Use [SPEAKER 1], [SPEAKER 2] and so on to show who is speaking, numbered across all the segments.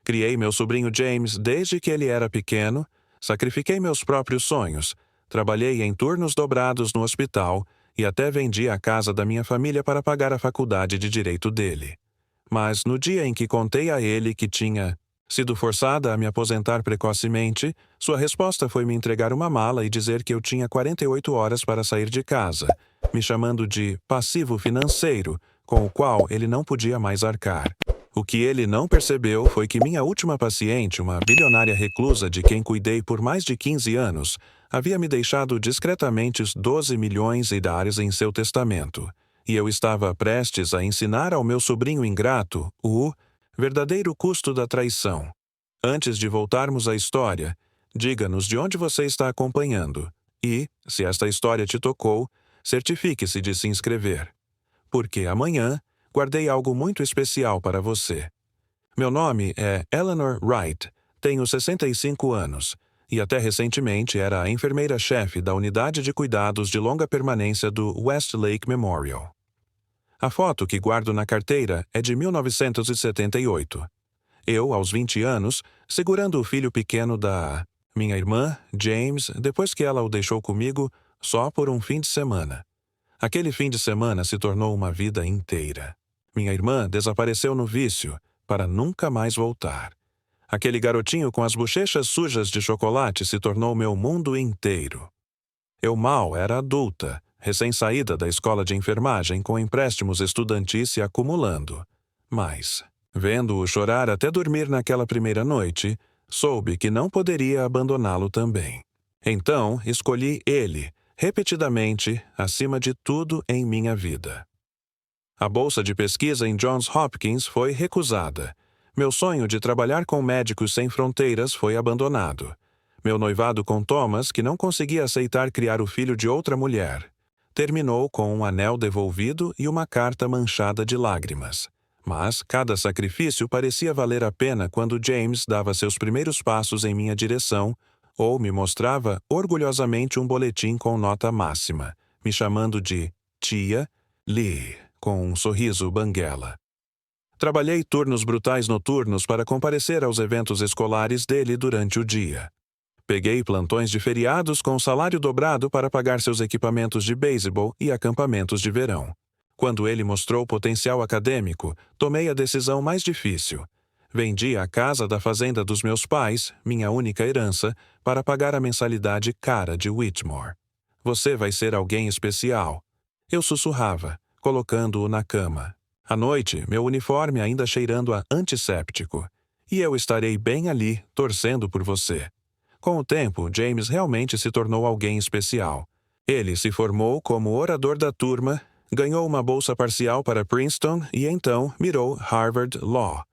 [SPEAKER 1] Criei meu sobrinho James desde que ele era pequeno, sacrifiquei meus próprios sonhos, trabalhei em turnos dobrados no hospital e até vendi a casa da minha família para pagar a faculdade de direito dele. Mas no dia em que contei a ele que tinha sido forçada a me aposentar precocemente, sua resposta foi me entregar uma mala e dizer que eu tinha 48 horas para sair de casa, me chamando de passivo financeiro, com o qual ele não podia mais arcar. O que ele não percebeu foi que minha última paciente, uma bilionária reclusa de quem cuidei por mais de 15 anos, havia me deixado discretamente os 12 milhões diários em seu testamento. E eu estava prestes a ensinar ao meu sobrinho ingrato o verdadeiro custo da traição. Antes de voltarmos à história, diga-nos de onde você está acompanhando e, se esta história te tocou, certifique-se de se inscrever. Porque amanhã guardei algo muito especial para você. Meu nome é Eleanor Wright, tenho 65 anos e até recentemente era a enfermeira-chefe da unidade de cuidados de longa permanência do Westlake Memorial. A foto que guardo na carteira é de 1978. Eu, aos 20 anos, segurando o filho pequeno da minha irmã, James, depois que ela o deixou comigo só por um fim de semana. Aquele fim de semana se tornou uma vida inteira. Minha irmã desapareceu no vício, para nunca mais voltar. Aquele garotinho com as bochechas sujas de chocolate se tornou meu mundo inteiro. Eu mal era adulta, recém-saída da escola de enfermagem com empréstimos estudantis se acumulando. Mas, vendo-o chorar até dormir naquela primeira noite, soube que não poderia abandoná-lo também. Então, escolhi ele, repetidamente, acima de tudo em minha vida. A bolsa de pesquisa em Johns Hopkins foi recusada. Meu sonho de trabalhar com Médicos Sem Fronteiras foi abandonado. Meu noivado com Thomas, que não conseguia aceitar criar o filho de outra mulher, terminou com um anel devolvido e uma carta manchada de lágrimas. Mas cada sacrifício parecia valer a pena quando James dava seus primeiros passos em minha direção ou me mostrava orgulhosamente um boletim com nota máxima, me chamando de Tia Lee, com um sorriso banguela. Trabalhei turnos brutais noturnos para comparecer aos eventos escolares dele durante o dia. Peguei plantões de feriados com salário dobrado para pagar seus equipamentos de beisebol e acampamentos de verão. Quando ele mostrou potencial acadêmico, tomei a decisão mais difícil. Vendi a casa da fazenda dos meus pais, minha única herança, para pagar a mensalidade cara de Whitmore. Você vai ser alguém especial. Eu sussurrava, colocando-o na cama. À noite, meu uniforme ainda cheirando a antisséptico. E eu estarei bem ali, torcendo por você. Com o tempo, James realmente se tornou alguém especial. Ele se formou como orador da turma, ganhou uma bolsa parcial para Princeton e então mirou Harvard Law.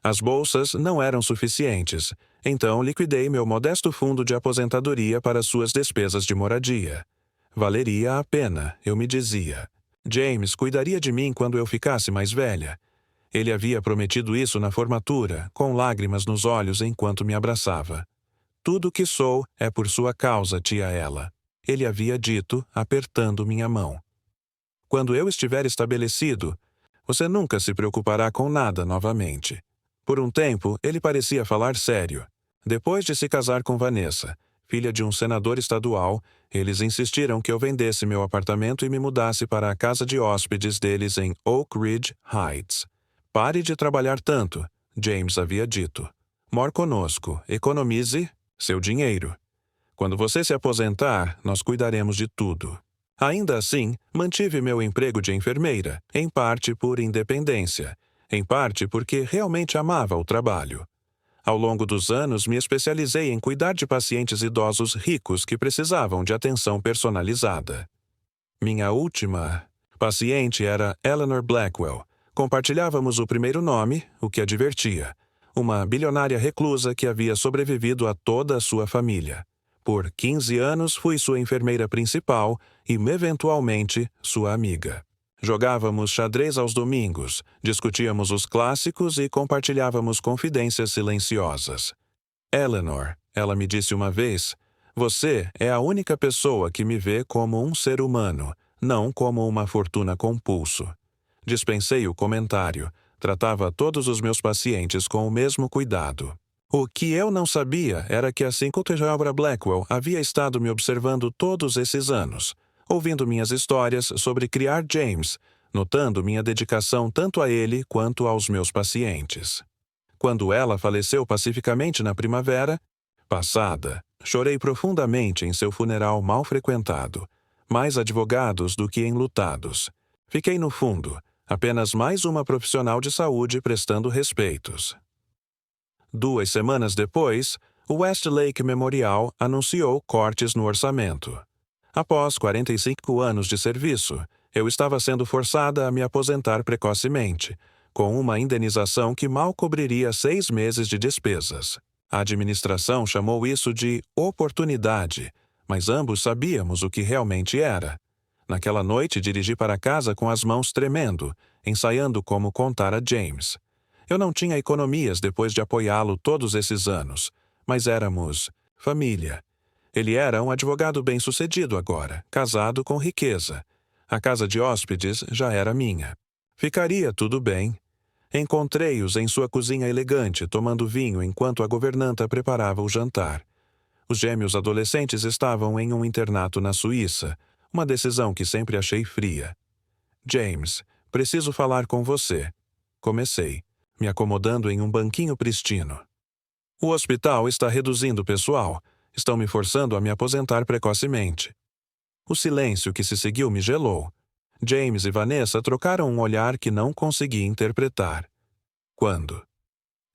[SPEAKER 1] As bolsas não eram suficientes, então liquidei meu modesto fundo de aposentadoria para suas despesas de moradia. Valeria a pena, eu me dizia. James cuidaria de mim quando eu ficasse mais velha. Ele havia prometido isso na formatura, com lágrimas nos olhos enquanto me abraçava. Tudo o que sou é por sua causa, tia Ella. Ele havia dito, apertando minha mão. Quando eu estiver estabelecido, você nunca se preocupará com nada novamente. Por um tempo, ele parecia falar sério. Depois de se casar com Vanessa, filha de um senador estadual, eles insistiram que eu vendesse meu apartamento e me mudasse para a casa de hóspedes deles em Oak Ridge Heights. Pare de trabalhar tanto, James havia dito. More conosco, economize seu dinheiro. Quando você se aposentar, nós cuidaremos de tudo. Ainda assim, mantive meu emprego de enfermeira, em parte por independência, em parte porque realmente amava o trabalho. Ao longo dos anos, me especializei em cuidar de pacientes idosos ricos que precisavam de atenção personalizada. Minha última paciente era Eleanor Blackwell. Compartilhávamos o primeiro nome, o que a divertia. Uma bilionária reclusa que havia sobrevivido a toda a sua família. Por 15 anos fui sua enfermeira principal e, eventualmente, sua amiga. Jogávamos xadrez aos domingos, discutíamos os clássicos e compartilhávamos confidências silenciosas. Eleanor, ela me disse uma vez, você é a única pessoa que me vê como um ser humano, não como uma fortuna com pulso. Dispensei o comentário, Tratava todos os meus pacientes com o mesmo cuidado. O que eu não sabia era que a Cinquecento Blackwell havia estado me observando todos esses anos, ouvindo minhas histórias sobre criar James, notando minha dedicação tanto a ele quanto aos meus pacientes. Quando ela faleceu pacificamente na primavera passada, chorei profundamente em seu funeral mal frequentado, mais advogados do que enlutados. Fiquei no fundo, apenas mais uma profissional de saúde prestando respeitos. 2 semanas depois, o Westlake Memorial anunciou cortes no orçamento. Após 45 anos de serviço, eu estava sendo forçada a me aposentar precocemente, com uma indenização que mal cobriria 6 meses de despesas. A administração chamou isso de oportunidade, mas ambos sabíamos o que realmente era. Naquela noite, dirigi para casa com as mãos tremendo, ensaiando como contar a James. Eu não tinha economias depois de apoiá-lo todos esses anos, mas éramos família. Ele era um advogado bem-sucedido agora, casado com riqueza. A casa de hóspedes já era minha. Ficaria tudo bem. Encontrei-os em sua cozinha elegante, tomando vinho enquanto a governanta preparava o jantar. Os gêmeos adolescentes estavam em um internato na Suíça, uma decisão que sempre achei fria. James, preciso falar com você. Comecei, me acomodando em um banquinho pristino. O hospital está reduzindo o pessoal. Estão me forçando a me aposentar precocemente. O silêncio que se seguiu me gelou. James e Vanessa trocaram um olhar que não consegui interpretar. Quando?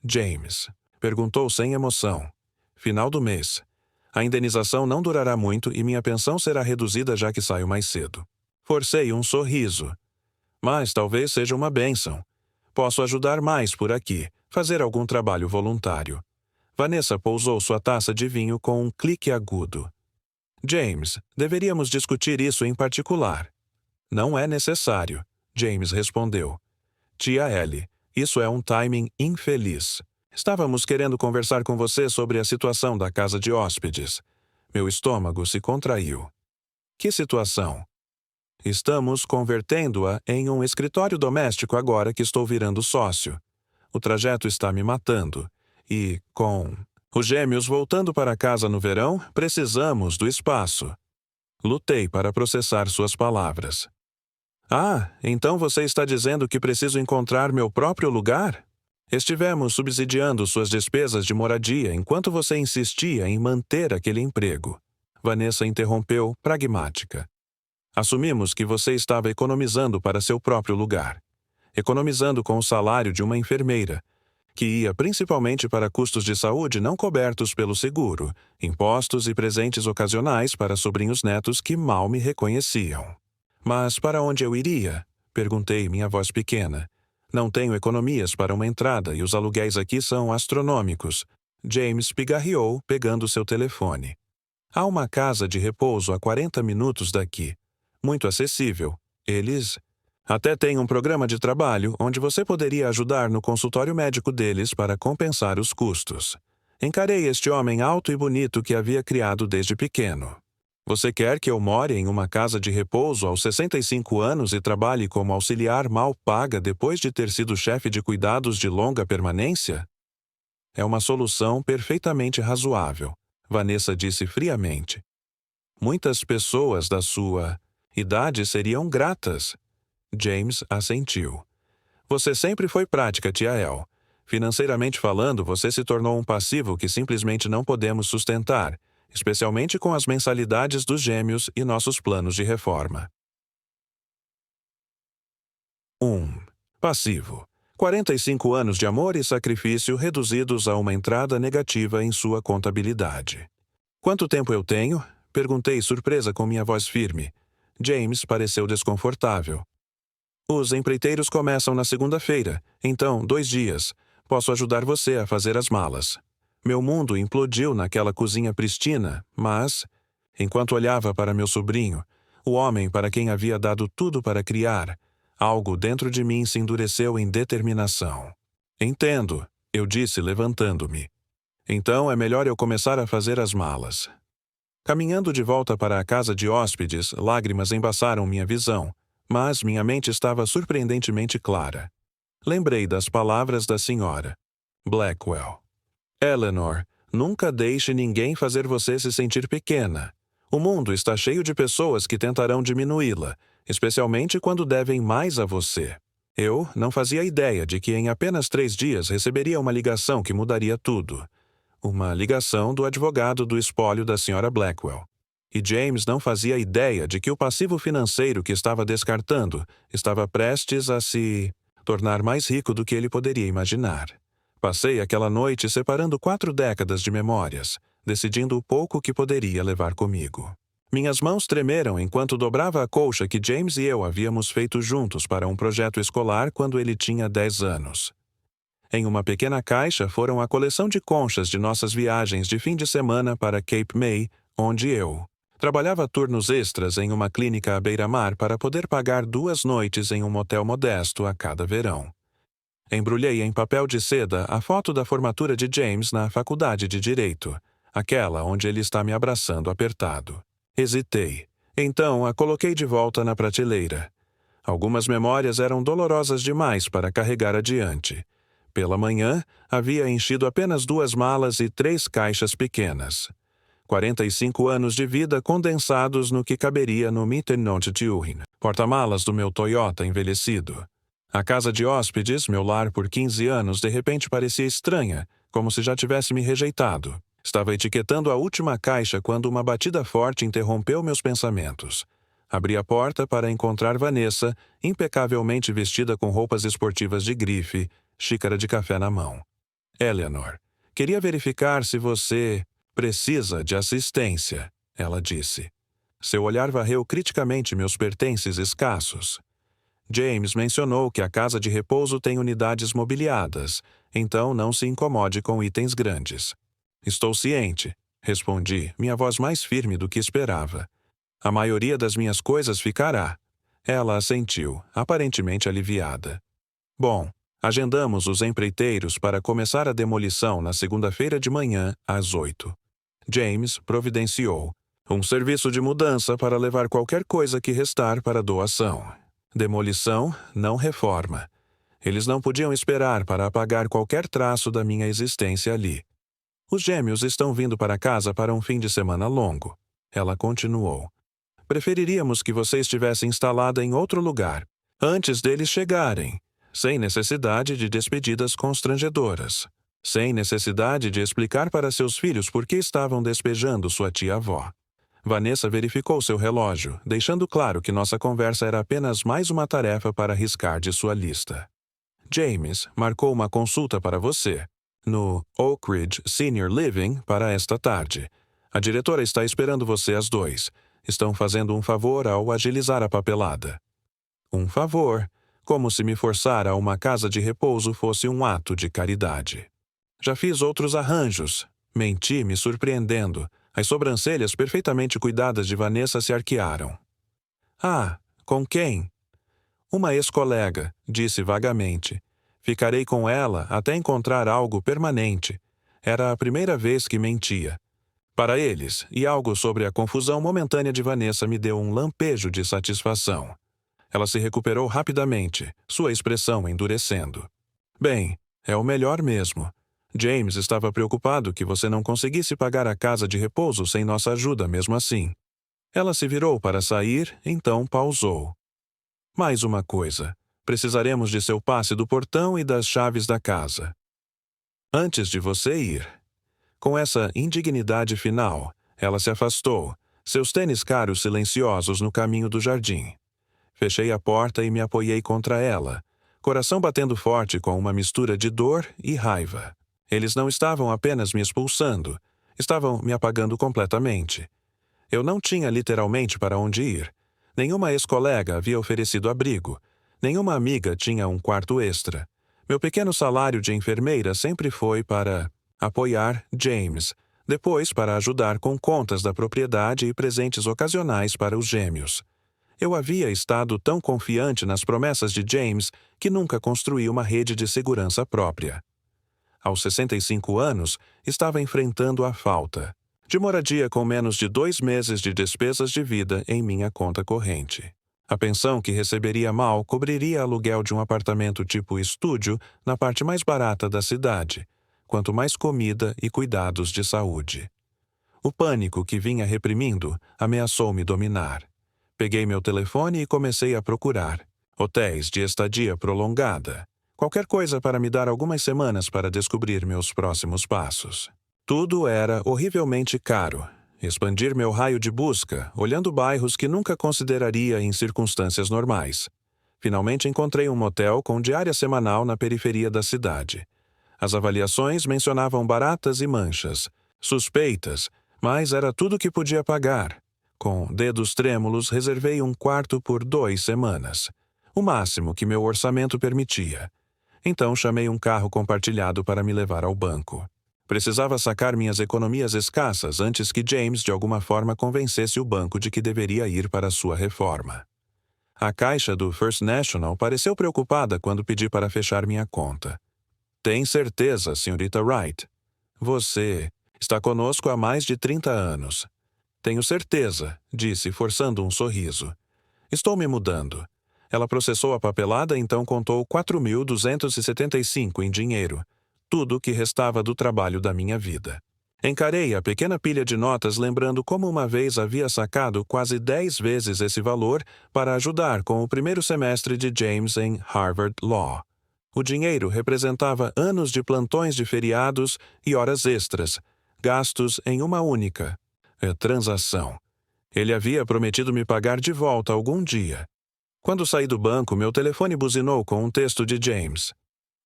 [SPEAKER 1] James perguntou sem emoção. Final do mês. A indenização não durará muito e minha pensão será reduzida já que saio mais cedo. Forcei um sorriso. Mas talvez seja uma bênção. Posso ajudar mais por aqui, fazer algum trabalho voluntário. Vanessa pousou sua taça de vinho com um clique agudo. James, deveríamos discutir isso em particular. Não é necessário, James respondeu. Tia Ellie, isso é um timing infeliz. Estávamos querendo conversar com você sobre a situação da casa de hóspedes. Meu estômago se contraiu. Que situação? Estamos convertendo-a em um escritório doméstico agora que estou virando sócio. O trajeto está me matando. E, com os gêmeos voltando para casa no verão, precisamos do espaço. Lutei para processar suas palavras. Ah, então você está dizendo que preciso encontrar meu próprio lugar? Estivemos subsidiando suas despesas de moradia enquanto você insistia em manter aquele emprego. Vanessa interrompeu, pragmática. Assumimos que você estava economizando para seu próprio lugar. Economizando com o salário de uma enfermeira, que ia principalmente para custos de saúde não cobertos pelo seguro, impostos e presentes ocasionais para sobrinhos netos que mal me reconheciam. Mas para onde eu iria? Perguntei minha voz pequena. Não tenho economias para uma entrada e os aluguéis aqui são astronômicos. James pigarreou, pegando seu telefone. Há uma casa de repouso a 40 minutos daqui. Muito acessível. Eles até têm um programa de trabalho onde você poderia ajudar no consultório médico deles para compensar os custos. Encarei este homem alto e bonito que havia criado desde pequeno. Você quer que eu more em uma casa de repouso aos 65 anos e trabalhe como auxiliar mal paga depois de ter sido chefe de cuidados de longa permanência? É uma solução perfeitamente razoável, Vanessa disse friamente. Muitas pessoas da sua idade seriam gratas. James assentiu. Você sempre foi prática, tia El. Financeiramente falando, você se tornou um passivo que simplesmente não podemos sustentar, especialmente com as mensalidades dos gêmeos e nossos planos de reforma. 1. Passivo. 45 anos de amor e sacrifício reduzidos a uma entrada negativa em sua contabilidade. Quanto tempo eu tenho? Perguntei surpresa com minha voz firme. James pareceu desconfortável. Os empreiteiros começam na segunda-feira, então 2 dias. Posso ajudar você a fazer as malas. Meu mundo implodiu naquela cozinha pristina, mas, enquanto olhava para meu sobrinho, o homem para quem havia dado tudo para criar, algo dentro de mim se endureceu em determinação. Entendo, eu disse levantando-me. Então é melhor eu começar a fazer as malas. Caminhando de volta para a casa de hóspedes, lágrimas embaçaram minha visão, mas minha mente estava surpreendentemente clara. Lembrei das palavras da senhora Blackwell. Eleanor, nunca deixe ninguém fazer você se sentir pequena. O mundo está cheio de pessoas que tentarão diminuí-la, especialmente quando devem mais a você. Eu não fazia ideia de que em apenas 3 dias receberia uma ligação que mudaria tudo. Uma ligação do advogado do espólio da Sra. Blackwell. E James não fazia ideia de que o passivo financeiro que estava descartando estava prestes a se tornar mais rico do que ele poderia imaginar. Passei aquela noite separando 4 décadas de memórias, decidindo o pouco que poderia levar comigo. Minhas mãos tremeram enquanto dobrava a colcha que James e eu havíamos feito juntos para um projeto escolar quando ele tinha 10 anos. Em uma pequena caixa foram a coleção de conchas de nossas viagens de fim de semana para Cape May, onde eu trabalhava turnos extras em uma clínica à beira-mar para poder pagar 2 noites em um motel modesto a cada verão. Embrulhei em papel de seda a foto da formatura de James na faculdade de Direito, aquela onde ele está me abraçando apertado. Hesitei. Então a coloquei de volta na prateleira. Algumas memórias eram dolorosas demais para carregar adiante. Pela manhã, havia enchido apenas 2 malas e 3 caixas pequenas. 45 anos de vida condensados no que caberia no Mittenotturin, porta-malas do meu Toyota envelhecido. A casa de hóspedes, meu lar por 15 anos, de repente parecia estranha, como se já tivesse me rejeitado. Estava etiquetando a última caixa quando uma batida forte interrompeu meus pensamentos. Abri a porta para encontrar Vanessa, impecavelmente vestida com roupas esportivas de grife, xícara de café na mão. Eleanor, queria verificar se você precisa de assistência, ela disse. Seu olhar varreu criticamente meus pertences escassos. James mencionou que a casa de repouso tem unidades mobiliadas, então não se incomode com itens grandes. Estou ciente, respondi, minha voz mais firme do que esperava. A maioria das minhas coisas ficará. Ela assentiu, aparentemente aliviada. Bom, agendamos os empreiteiros para começar a demolição na segunda-feira de manhã, às 8. James providenciou um serviço de mudança para levar qualquer coisa que restar para doação. Demolição, não reforma. Eles não podiam esperar para apagar qualquer traço da minha existência ali. Os gêmeos estão vindo para casa para um fim de semana longo. Ela continuou. Preferiríamos que você estivesse instalada em outro lugar, antes deles chegarem, sem necessidade de despedidas constrangedoras, sem necessidade de explicar para seus filhos por que estavam despejando sua tia-avó. Vanessa verificou seu relógio, deixando claro que nossa conversa era apenas mais uma tarefa para riscar de sua lista. James marcou uma consulta para você, no Oak Ridge Senior Living, para esta tarde. A diretora está esperando você às 2. Estão fazendo um favor ao agilizar a papelada. Um favor, como se me forçar a uma casa de repouso fosse um ato de caridade. Já fiz outros arranjos. Menti, me surpreendendo. As sobrancelhas perfeitamente cuidadas de Vanessa se arquearam. Ah, com quem? Uma ex-colega, disse vagamente. Ficarei com ela até encontrar algo permanente. Era a primeira vez que mentia. Para eles, e algo sobre a confusão momentânea de Vanessa me deu um lampejo de satisfação. Ela se recuperou rapidamente, sua expressão endurecendo. Bem, é o melhor mesmo. James estava preocupado que você não conseguisse pagar a casa de repouso sem nossa ajuda mesmo assim. Ela se virou para sair, então pausou. Mais uma coisa. Precisaremos de seu passe do portão e das chaves da casa. Antes de você ir. Com essa indignidade final, ela se afastou, seus tênis caros silenciosos no caminho do jardim. Fechei a porta e me apoiei contra ela, coração batendo forte com uma mistura de dor e raiva. Eles não estavam apenas me expulsando, estavam me apagando completamente. Eu não tinha literalmente para onde ir. Nenhuma ex-colega havia oferecido abrigo. Nenhuma amiga tinha um quarto extra. Meu pequeno salário de enfermeira sempre foi para apoiar James, depois para ajudar com contas da propriedade e presentes ocasionais para os gêmeos. Eu havia estado tão confiante nas promessas de James que nunca construí uma rede de segurança própria. Aos 65 anos, estava enfrentando a falta de moradia com menos de 2 meses de despesas de vida em minha conta corrente. A pensão que receberia mal cobriria aluguel de um apartamento tipo estúdio na parte mais barata da cidade, quanto mais comida e cuidados de saúde. O pânico que vinha reprimindo ameaçou me dominar. Peguei meu telefone e comecei a procurar hotéis de estadia prolongada. Qualquer coisa para me dar algumas semanas para descobrir meus próximos passos. Tudo era horrivelmente caro. Expandir meu raio de busca, olhando bairros que nunca consideraria em circunstâncias normais. Finalmente encontrei um motel com diária semanal na periferia da cidade. As avaliações mencionavam baratas e manchas, suspeitas, mas era tudo que podia pagar. Com dedos trêmulos, reservei um quarto por 2 semanas, o máximo que meu orçamento permitia. Então chamei um carro compartilhado para me levar ao banco. Precisava sacar minhas economias escassas antes que James de alguma forma convencesse o banco de que deveria ir para sua reforma. A caixa do First National pareceu preocupada quando pedi para fechar minha conta. Tem certeza, senhorita Wright? Você está conosco há mais de 30 anos. Tenho certeza, disse, forçando um sorriso. Estou me mudando. Ela processou a papelada e então contou 4.275 em dinheiro, tudo o que restava do trabalho da minha vida. Encarei a pequena pilha de notas lembrando como uma vez havia sacado quase 10 vezes esse valor para ajudar com o primeiro semestre de James em Harvard Law. O dinheiro representava anos de plantões de feriados e horas extras, gastos em uma única transação. Ele havia prometido me pagar de volta algum dia. Quando saí do banco, meu telefone buzinou com um texto de James.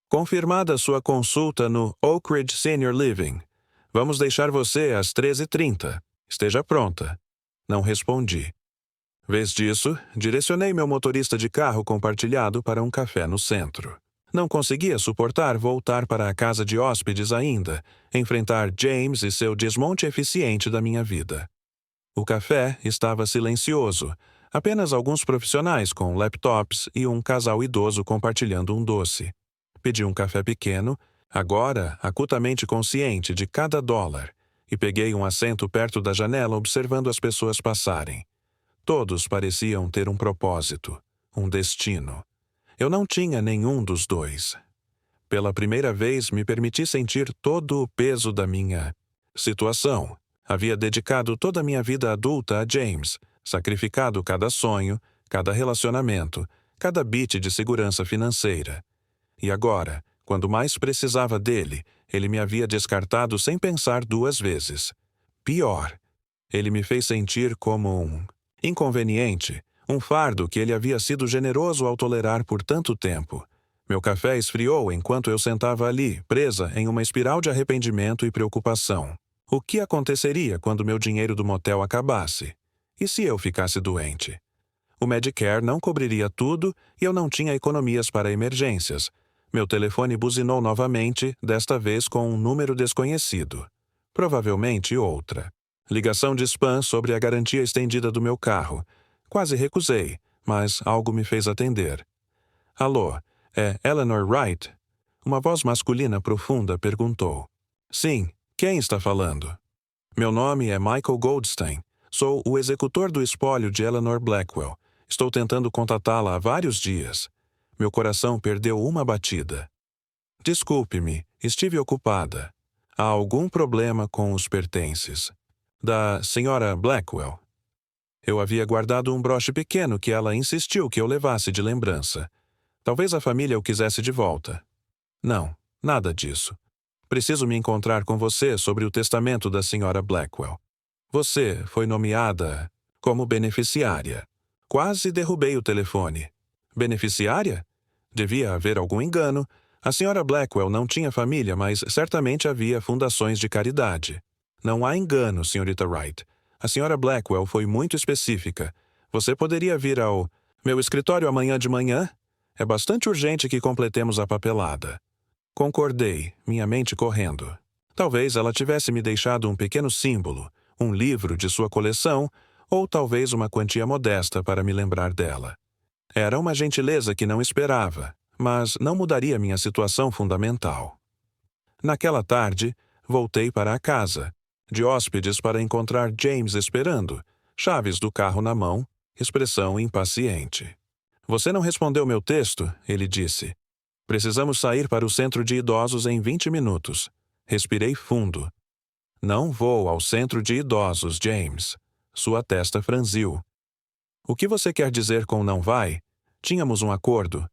[SPEAKER 1] Confirmada sua consulta no Oak Ridge Senior Living. Vamos deixar você às 13h30. Esteja pronta. Não respondi. Vez disso, direcionei meu motorista de carro compartilhado para um café no centro. Não conseguia suportar voltar para a casa de hóspedes ainda, enfrentar James e seu desmonte eficiente da minha vida. O café estava silencioso, apenas alguns profissionais com laptops e um casal idoso compartilhando um doce. Pedi um café pequeno, agora acutamente consciente de cada dólar, e peguei um assento perto da janela observando as pessoas passarem. Todos pareciam ter um propósito, um destino. Eu não tinha nenhum dos dois. Pela primeira vez, me permiti sentir todo o peso da minha situação. Havia dedicado toda a minha vida adulta a James, sacrificado cada sonho, cada relacionamento, cada bit de segurança financeira. E agora, quando mais precisava dele, ele me havia descartado sem pensar 2 vezes. Pior, ele me fez sentir como um inconveniente, um fardo que ele havia sido generoso ao tolerar por tanto tempo. Meu café esfriou enquanto eu sentava ali, presa em uma espiral de arrependimento e preocupação. O que aconteceria quando meu dinheiro do motel acabasse? E se eu ficasse doente? O Medicare não cobriria tudo e eu não tinha economias para emergências. Meu telefone buzinou novamente, desta vez com um número desconhecido. Provavelmente outra. Ligação de spam sobre a garantia estendida do meu carro. Quase recusei, mas algo me fez atender. Alô, é Eleanor Wright? Uma voz masculina profunda perguntou. Sim, quem está falando? Meu nome é Michael Goldstein. Sou o executor do espólio de Eleanor Blackwell. Estou tentando contatá-la há vários dias. Meu coração perdeu uma batida. Desculpe-me, estive ocupada. Há algum problema com os pertences da senhora Blackwell? Eu havia guardado um broche pequeno que ela insistiu que eu levasse de lembrança. Talvez a família o quisesse de volta. Não, nada disso. Preciso me encontrar com você sobre o testamento da senhora Blackwell. Você foi nomeada como beneficiária. Quase derrubei o telefone. Beneficiária? Devia haver algum engano. A senhora Blackwell não tinha família, mas certamente havia fundações de caridade. Não há engano, senhorita Wright. A senhora Blackwell foi muito específica. Você poderia vir ao meu escritório amanhã de manhã? É bastante urgente que completemos a papelada. Concordei, minha mente correndo. Talvez ela tivesse me deixado um pequeno símbolo, um livro de sua coleção, ou talvez uma quantia modesta para me lembrar dela. Era uma gentileza que não esperava, mas não mudaria minha situação fundamental. Naquela tarde, voltei para a casa, de hóspedes para encontrar James esperando, chaves do carro na mão, expressão impaciente. Você não respondeu meu texto, ele disse. Precisamos sair para o centro de idosos em 20 minutos. Respirei fundo. Não vou ao centro de idosos, James. Sua testa franziu. O que você quer dizer com não vai? Tínhamos um acordo.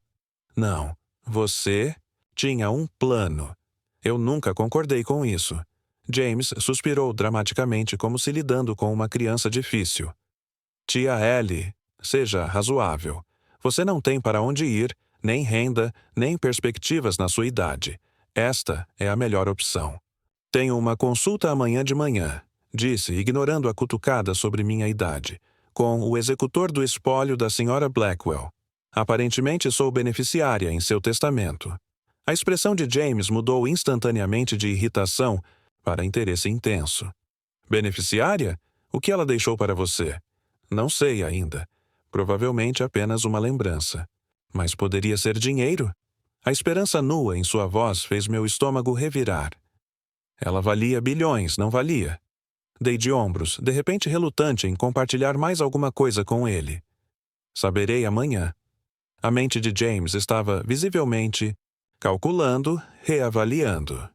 [SPEAKER 1] Não. Você tinha um plano. Eu nunca concordei com isso. James suspirou dramaticamente como se lidando com uma criança difícil. Tia Ellie, seja razoável. Você não tem para onde ir, nem renda, nem perspectivas na sua idade. Esta é a melhor opção. Tenho uma consulta amanhã de manhã, disse, ignorando a cutucada sobre minha idade, com o executor do espólio da Sra. Blackwell. Aparentemente sou beneficiária em seu testamento. A expressão de James mudou instantaneamente de irritação para interesse intenso. Beneficiária? O que ela deixou para você? Não sei ainda. Provavelmente apenas uma lembrança. Mas poderia ser dinheiro? A esperança nua em sua voz fez meu estômago revirar. Ela valia bilhões, não valia? Dei de ombros, de repente relutante em compartilhar mais alguma coisa com ele. Saberei amanhã. A mente de James estava visivelmente calculando, reavaliando.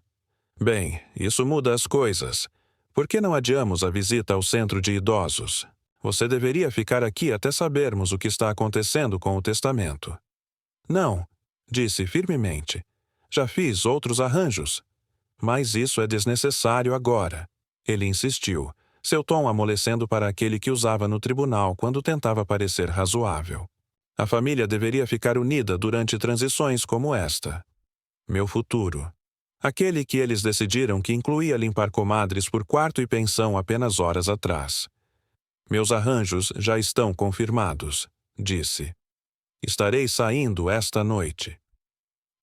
[SPEAKER 1] Bem, isso muda as coisas. Por que não adiamos a visita ao centro de idosos? Você deveria ficar aqui até sabermos o que está acontecendo com o testamento. Não, disse firmemente. Já fiz outros arranjos. Mas isso é desnecessário agora. Ele insistiu, seu tom amolecendo para aquele que usava no tribunal quando tentava parecer razoável. A família deveria ficar unida durante transições como esta. Meu futuro. Aquele que eles decidiram que incluía limpar comadres por quarto e pensão apenas horas atrás. Meus arranjos já estão confirmados, disse. Estarei saindo esta noite.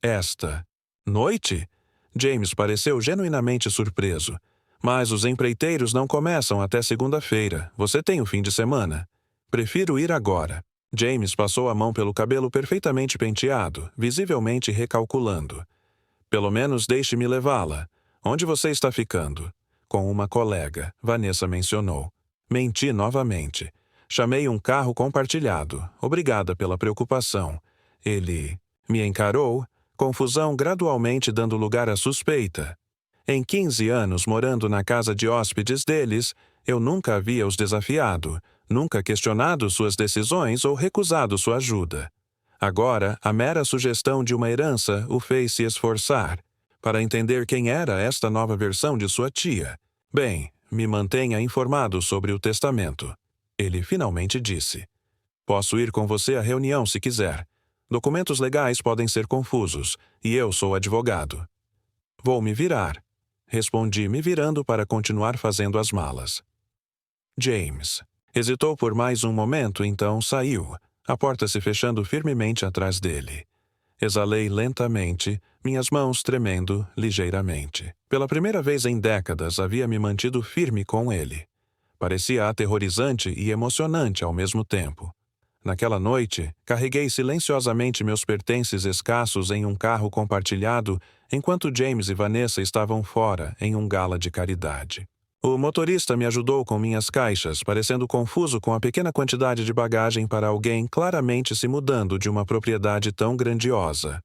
[SPEAKER 1] Esta noite? James pareceu genuinamente surpreso. Mas os empreiteiros não começam até segunda-feira. Você tem o fim de semana. Prefiro ir agora. James passou a mão pelo cabelo perfeitamente penteado, visivelmente recalculando. Pelo menos deixe-me levá-la. Onde você está ficando? Com uma colega, Vanessa mencionou. Menti novamente. Chamei um carro compartilhado. Obrigada pela preocupação. Ele me encarou, confusão gradualmente dando lugar à suspeita. Em 15 anos morando na casa de hóspedes deles, eu nunca havia os desafiado, nunca questionado suas decisões ou recusado sua ajuda. Agora, a mera sugestão de uma herança o fez se esforçar para entender quem era esta nova versão de sua tia. Bem, me mantenha informado sobre o testamento. Ele finalmente disse. Posso ir com você à reunião se quiser. Documentos legais podem ser confusos, e eu sou advogado. Vou me virar. Respondi, me virando para continuar fazendo as malas. James. Hesitou por mais um momento, então saiu, a porta se fechando firmemente atrás dele. Exalei lentamente, minhas mãos tremendo ligeiramente. Pela primeira vez em décadas havia me mantido firme com ele. Parecia aterrorizante e emocionante ao mesmo tempo. Naquela noite, carreguei silenciosamente meus pertences escassos em um carro compartilhado enquanto James e Vanessa estavam fora em um gala de caridade. O motorista me ajudou com minhas caixas, parecendo confuso com a pequena quantidade de bagagem para alguém claramente se mudando de uma propriedade tão grandiosa.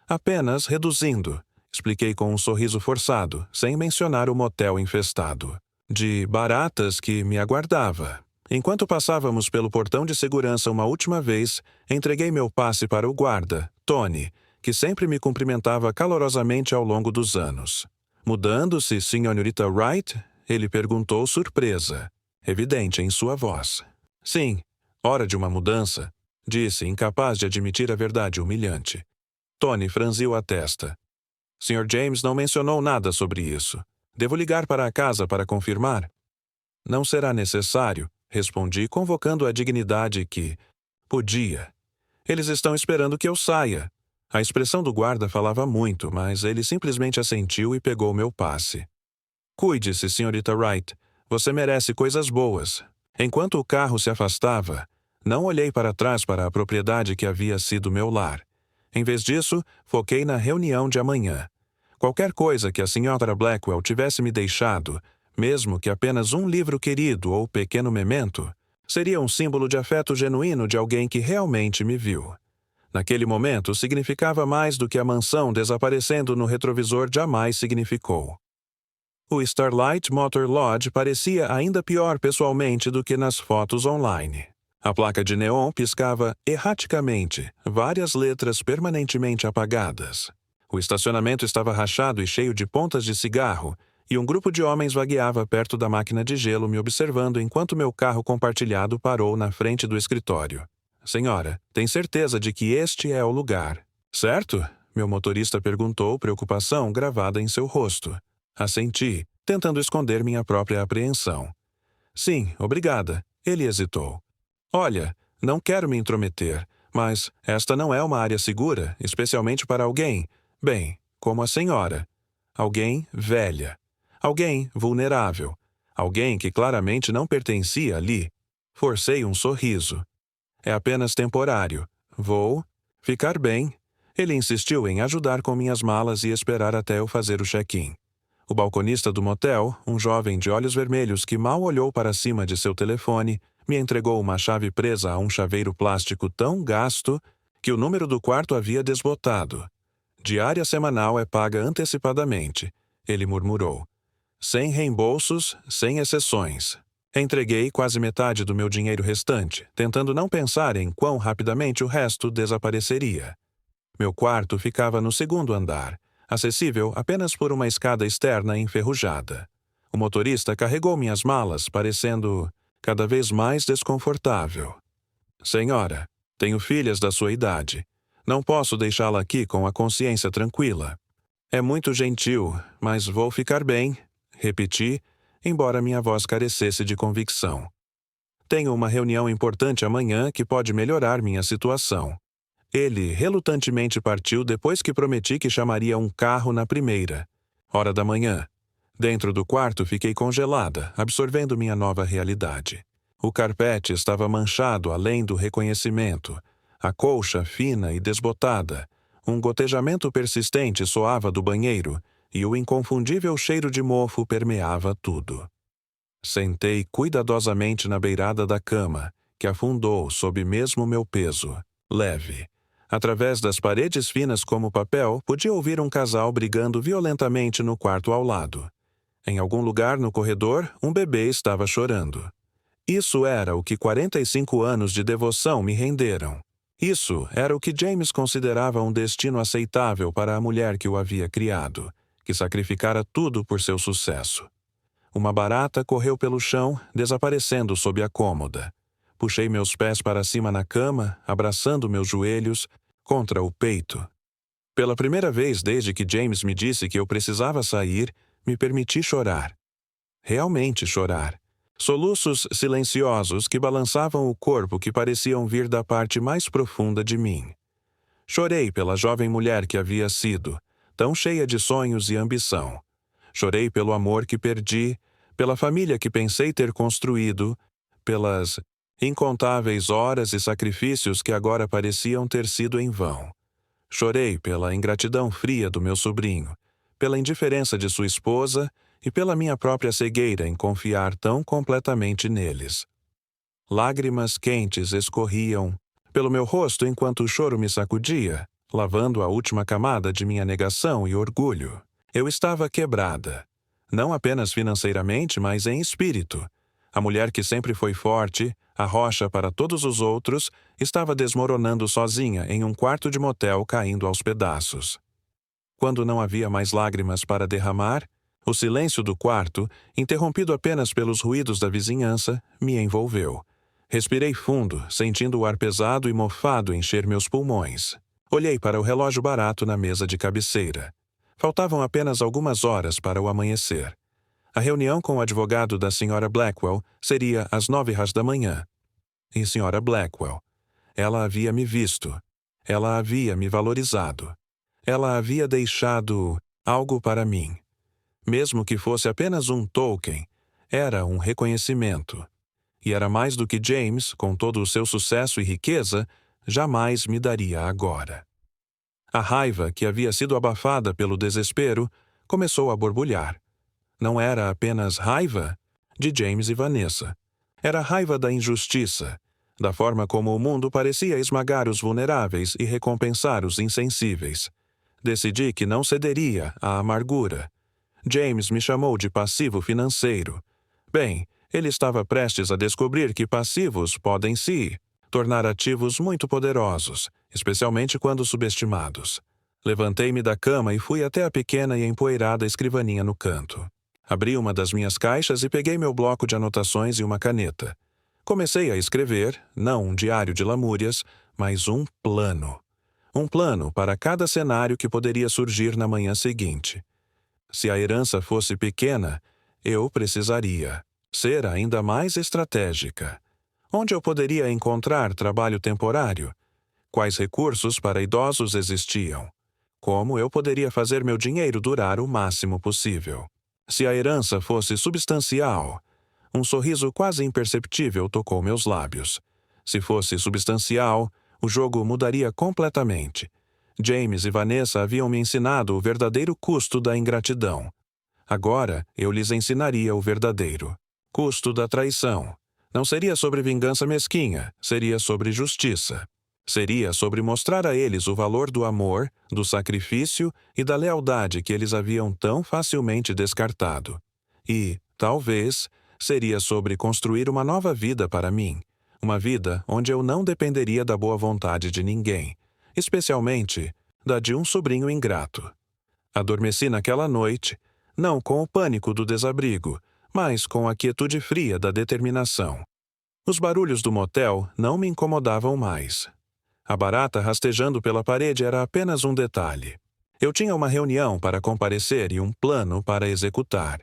[SPEAKER 1] Apenas reduzindo, expliquei com um sorriso forçado, sem mencionar o motel infestado. De baratas que me aguardava. Enquanto passávamos pelo portão de segurança uma última vez, entreguei meu passe para o guarda, Tony, que sempre me cumprimentava calorosamente ao longo dos anos. Mudando-se, Sra. Wright? Ele perguntou surpresa, evidente em sua voz. Sim, hora de uma mudança, disse, incapaz de admitir a verdade humilhante. Tony franziu a testa. Sr. James não mencionou nada sobre isso. Devo ligar para a casa para confirmar? Não será necessário, respondi, convocando a dignidade que podia. Eles estão esperando que eu saia. A expressão do guarda falava muito, mas ele simplesmente assentiu e pegou meu passe. Cuide-se, Sra. Wright. Você merece coisas boas. Enquanto o carro se afastava, não olhei para trás para a propriedade que havia sido meu lar. Em vez disso, foquei na reunião de amanhã. Qualquer coisa que a Sra. Blackwell tivesse me deixado, mesmo que apenas um livro querido ou pequeno memento, Seria um símbolo de afeto genuíno de alguém que realmente me viu. Naquele momento, significava mais do que a mansão desaparecendo no retrovisor jamais significou. O Starlight Motor Lodge parecia ainda pior pessoalmente do que nas fotos online. A placa de neon piscava erraticamente, várias letras permanentemente apagadas. O estacionamento estava rachado e cheio de pontas de cigarro, e um grupo de homens vagueava perto da máquina de gelo me observando enquanto meu carro compartilhado parou na frente do escritório. Senhora, tem certeza de que este é o lugar, certo? Meu motorista perguntou, preocupação gravada em seu rosto. Assenti, tentando esconder minha própria apreensão. Sim, obrigada. Ele hesitou. Olha, não quero me intrometer, mas esta não é uma área segura, especialmente para alguém, bem, como a senhora. Alguém velha. Alguém vulnerável. Alguém que claramente não pertencia ali. Forcei um sorriso. É apenas temporário. Vou ficar bem. Ele insistiu em ajudar com minhas malas e esperar até eu fazer o check-in. O balconista do motel, um jovem de olhos vermelhos que mal olhou para cima de seu telefone, me entregou uma chave presa a um chaveiro plástico tão gasto que o número do quarto havia desbotado. Diária semanal é paga antecipadamente, ele murmurou. Sem reembolsos, sem exceções. Entreguei quase metade do meu dinheiro restante, tentando não pensar em quão rapidamente o resto desapareceria. Meu quarto ficava no segundo andar, acessível apenas por uma escada externa enferrujada. O motorista carregou minhas malas, parecendo cada vez mais desconfortável. Senhora, tenho filhas da sua idade. Não posso deixá-la aqui com a consciência tranquila. É muito gentil, mas vou ficar bem, repeti, embora minha voz carecesse de convicção. Tenho uma reunião importante amanhã que pode melhorar minha situação. Ele relutantemente partiu depois que prometi que chamaria um carro na primeira hora da manhã. Dentro do quarto fiquei congelada, absorvendo minha nova realidade. O carpete estava manchado além do reconhecimento. A colcha fina e desbotada. Um gotejamento persistente soava do banheiro e o inconfundível cheiro de mofo permeava tudo. Sentei cuidadosamente na beirada da cama, que afundou sob mesmo meu peso, leve. Através das paredes finas como papel, podia ouvir um casal brigando violentamente no quarto ao lado. Em algum lugar no corredor, um bebê estava chorando. Isso era o que 45 anos de devoção me renderam. Isso era o que James considerava um destino aceitável para a mulher que o havia criado, que sacrificara tudo por seu sucesso. Uma barata correu pelo chão, desaparecendo sob a cômoda. Puxei meus pés para cima na cama, abraçando meus joelhos contra o peito. Pela primeira vez desde que James me disse que eu precisava sair, me permiti chorar. Realmente chorar. Soluços silenciosos que balançavam o corpo que pareciam vir da parte mais profunda de mim. Chorei pela jovem mulher que havia sido, tão cheia de sonhos e ambição. Chorei pelo amor que perdi, pela família que pensei ter construído, pelas incontáveis horas e sacrifícios que agora pareciam ter sido em vão. Chorei pela ingratidão fria do meu sobrinho, pela indiferença de sua esposa e pela minha própria cegueira em confiar tão completamente neles. Lágrimas quentes escorriam pelo meu rosto enquanto o choro me sacudia, lavando a última camada de minha negação e orgulho. Eu estava quebrada. Não apenas financeiramente, mas em espírito. A mulher que sempre foi forte, a rocha para todos os outros, estava desmoronando sozinha em um quarto de motel caindo aos pedaços. Quando não havia mais lágrimas para derramar, o silêncio do quarto, interrompido apenas pelos ruídos da vizinhança, me envolveu. Respirei fundo, sentindo o ar pesado e mofado encher meus pulmões. Olhei para o relógio barato na mesa de cabeceira. Faltavam apenas algumas horas para o amanhecer. A reunião com o advogado da Sra. Blackwell seria às 9h da manhã. E Sra. Blackwell. Ela havia me visto. Ela havia me valorizado. Ela havia deixado algo para mim. Mesmo que fosse apenas um token, era um reconhecimento. E era mais do que James, com todo o seu sucesso e riqueza, jamais me daria agora. A raiva, que havia sido abafada pelo desespero, começou a borbulhar. Não era apenas raiva de James e Vanessa. Era a raiva da injustiça, da forma como o mundo parecia esmagar os vulneráveis e recompensar os insensíveis. Decidi que não cederia à amargura. James me chamou de passivo financeiro. Bem, ele estava prestes a descobrir que passivos podem se tornar ativos muito poderosos, especialmente quando subestimados. Levantei-me da cama e fui até a pequena e empoeirada escrivaninha no canto. Abri uma das minhas caixas e peguei meu bloco de anotações e uma caneta. Comecei a escrever, não um diário de lamúrias, mas um plano. Um plano para cada cenário que poderia surgir na manhã seguinte. Se a herança fosse pequena, eu precisaria ser ainda mais estratégica. Onde eu poderia encontrar trabalho temporário? Quais recursos para idosos existiam? Como eu poderia fazer meu dinheiro durar o máximo possível? Se a herança fosse substancial, um sorriso quase imperceptível tocou meus lábios. Se fosse substancial, o jogo mudaria completamente. James e Vanessa haviam me ensinado o verdadeiro custo da ingratidão. Agora eu lhes ensinaria o verdadeiro custo da traição. Não seria sobre vingança mesquinha, seria sobre justiça. Seria sobre mostrar a eles o valor do amor, do sacrifício e da lealdade que eles haviam tão facilmente descartado. E, talvez, seria sobre construir uma nova vida para mim. Uma vida onde eu não dependeria da boa vontade de ninguém, especialmente da de um sobrinho ingrato. Adormeci naquela noite, não com o pânico do desabrigo, mas com a quietude fria da determinação. Os barulhos do motel não me incomodavam mais. A barata rastejando pela parede era apenas um detalhe. Eu tinha uma reunião para comparecer e um plano para executar.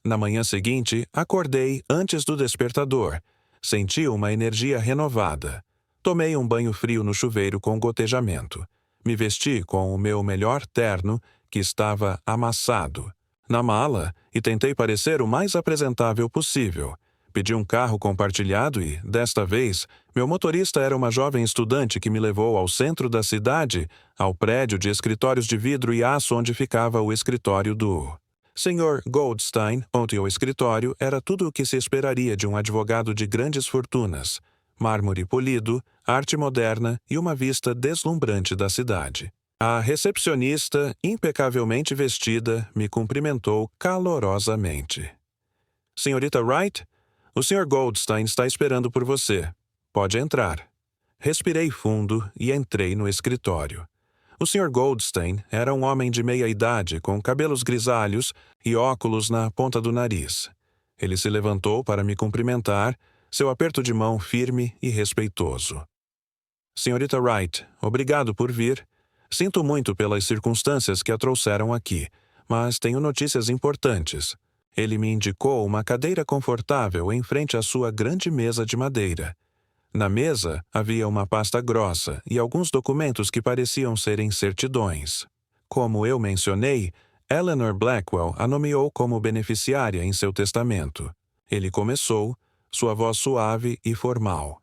[SPEAKER 1] Na manhã seguinte, acordei antes do despertador. Senti uma energia renovada. Tomei um banho frio no chuveiro com gotejamento. Me vesti com o meu melhor terno, que estava amassado, na mala, e tentei parecer o mais apresentável possível. Pedi um carro compartilhado e, desta vez, meu motorista era uma jovem estudante que me levou ao centro da cidade, ao prédio de escritórios de vidro e aço onde ficava o escritório do Sr. Goldstein, onde o escritório era tudo o que se esperaria de um advogado de grandes fortunas. Mármore polido, arte moderna e uma vista deslumbrante da cidade. A recepcionista, impecavelmente vestida, me cumprimentou calorosamente. Senhorita Wright? O Sr. Goldstein está esperando por você. Pode entrar. Respirei fundo e entrei no escritório. O Sr. Goldstein era um homem de meia-idade, com cabelos grisalhos e óculos na ponta do nariz. Ele se levantou para me cumprimentar, seu aperto de mão firme e respeitoso. Senhorita Wright, obrigado por vir. Sinto muito pelas circunstâncias que a trouxeram aqui, mas tenho notícias importantes. Ele me indicou uma cadeira confortável em frente à sua grande mesa de madeira. Na mesa havia uma pasta grossa e alguns documentos que pareciam serem certidões. Como eu mencionei, Eleanor Blackwell a nomeou como beneficiária em seu testamento. Ele começou, sua voz suave e formal.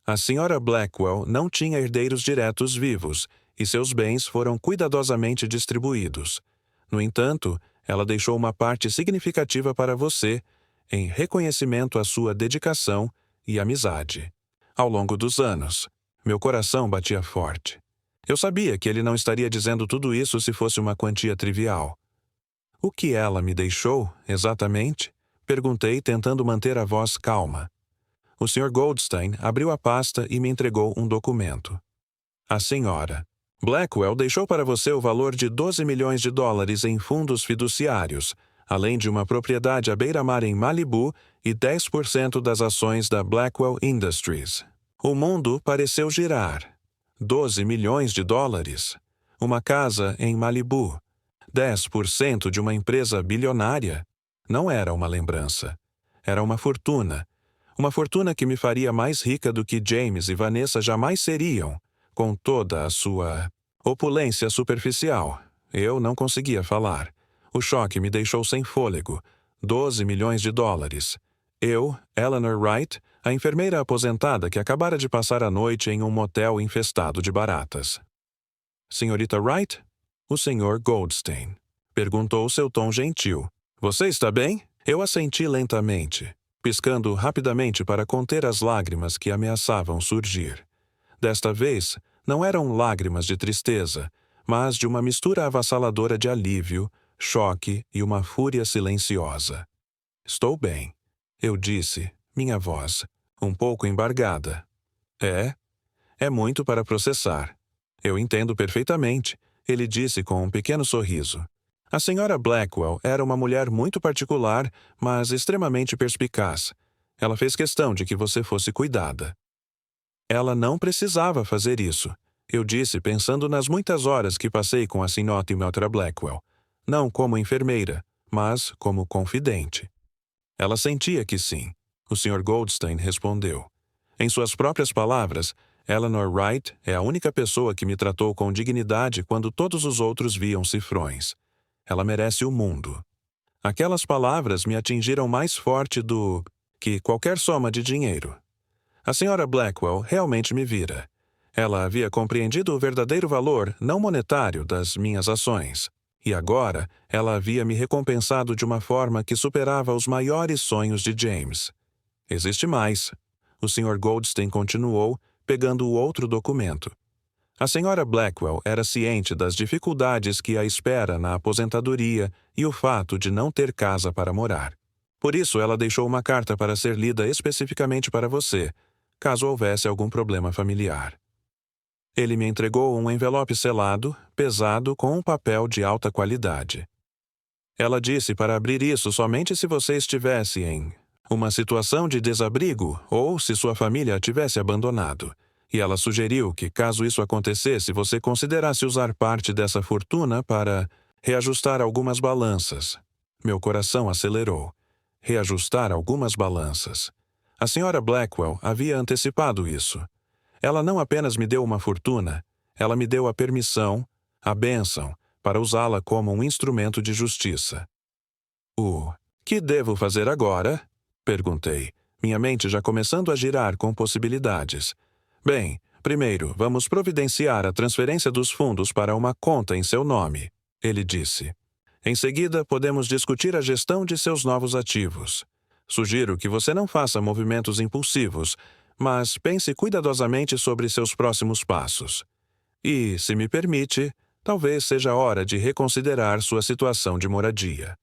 [SPEAKER 1] A Sra. Blackwell não tinha herdeiros diretos vivos, e seus bens foram cuidadosamente distribuídos. No entanto, ela deixou uma parte significativa para você, em reconhecimento à sua dedicação e amizade. Ao longo dos anos, meu coração batia forte. Eu sabia que ele não estaria dizendo tudo isso se fosse uma quantia trivial. O que ela me deixou, exatamente? Perguntei, tentando manter a voz calma. O Sr. Goldstein abriu a pasta e me entregou um documento. A senhora Blackwell deixou para você o valor de $12 milhões em fundos fiduciários, além de uma propriedade à beira-mar em Malibu e 10% das ações da Blackwell Industries. O mundo pareceu girar. $12 milhões. Uma casa em Malibu. 10% de uma empresa bilionária. Não era uma lembrança. Era uma fortuna. Uma fortuna que me faria mais rica do que James e Vanessa jamais seriam, com toda a sua opulência superficial. Eu não conseguia falar. O choque me deixou sem fôlego. $12 milhões. Eu, Eleanor Wright, a enfermeira aposentada que acabara de passar a noite em um motel infestado de baratas. Senhorita Wright? O Sr. Goldstein. Perguntou seu tom gentil. Você está bem? Eu assenti lentamente. piscando rapidamente para conter as lágrimas que ameaçavam surgir. Desta vez, não eram lágrimas de tristeza, mas de uma mistura avassaladora de alívio, choque e uma fúria silenciosa. Estou bem, eu disse, minha voz, um pouco embargada. É muito para processar. Eu entendo perfeitamente, ele disse com um pequeno sorriso. A senhora Blackwell era uma mulher muito particular, mas extremamente perspicaz. Ela fez questão de que você fosse cuidada. Ela não precisava fazer isso, eu disse pensando nas muitas horas que passei com a senhora Timothra Blackwell. Não como enfermeira, mas como confidente. Ela sentia que sim. O Sr. Goldstein respondeu. Em suas próprias palavras, Eleanor Wright é a única pessoa que me tratou com dignidade quando todos os outros viam cifrões. Ela merece o mundo. Aquelas palavras me atingiram mais forte do que qualquer soma de dinheiro. A Sra. Blackwell realmente me vira. Ela havia compreendido o verdadeiro valor não monetário das minhas ações. E agora, ela havia me recompensado de uma forma que superava os maiores sonhos de James. Existe mais. O Sr. Goldstein continuou, pegando o outro documento. A Sra. Blackwell era ciente das dificuldades que a espera na aposentadoria e o fato de não ter casa para morar. Por isso, ela deixou uma carta para ser lida especificamente para você, caso houvesse algum problema familiar. Ele me entregou um envelope selado, pesado, com um papel de alta qualidade. Ela disse para abrir isso somente se você estivesse em uma situação de desabrigo ou se sua família a tivesse abandonado. E ela sugeriu que, caso isso acontecesse, você considerasse usar parte dessa fortuna para reajustar algumas balanças. Meu coração acelerou. Reajustar algumas balanças. A Sra. Blackwell havia antecipado isso. Ela não apenas me deu uma fortuna, ela me deu a permissão, a bênção, para usá-la como um instrumento de justiça. O que devo fazer agora? Perguntei, minha mente já começando a girar com possibilidades. Bem, primeiro, vamos providenciar a transferência dos fundos para uma conta em seu nome, ele disse. Em seguida, podemos discutir a gestão de seus novos ativos. Sugiro que você não faça movimentos impulsivos, mas pense cuidadosamente sobre seus próximos passos. E, se me permite, talvez seja hora de reconsiderar sua situação de moradia.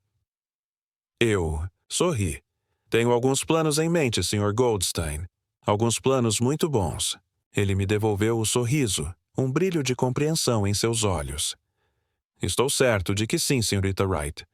[SPEAKER 1] Eu sorri. Tenho alguns planos em mente, Sr. Goldstein. Alguns planos muito bons. Ele me devolveu o sorriso, um brilho de compreensão em seus olhos. Estou certo de que sim, Srta. Wright.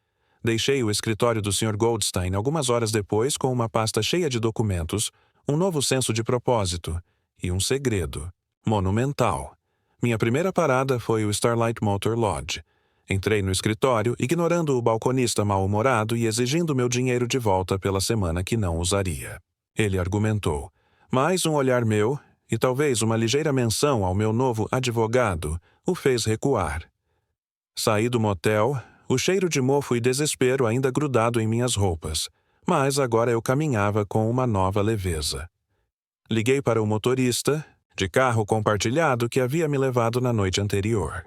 [SPEAKER 1] Deixei o escritório do Sr. Goldstein algumas horas depois com uma pasta cheia de documentos, um novo senso de propósito e um segredo monumental. Minha primeira parada foi o Starlight Motor Lodge. Entrei no escritório, ignorando o balconista mal-humorado e exigindo meu dinheiro de volta pela semana que não usaria. Ele argumentou. Mais um olhar meu, e talvez uma ligeira menção ao meu novo advogado, o fez recuar. Saí do motel, o cheiro de mofo e desespero ainda grudado em minhas roupas, mas agora eu caminhava com uma nova leveza. Liguei para o motorista, de carro compartilhado que havia me levado na noite anterior.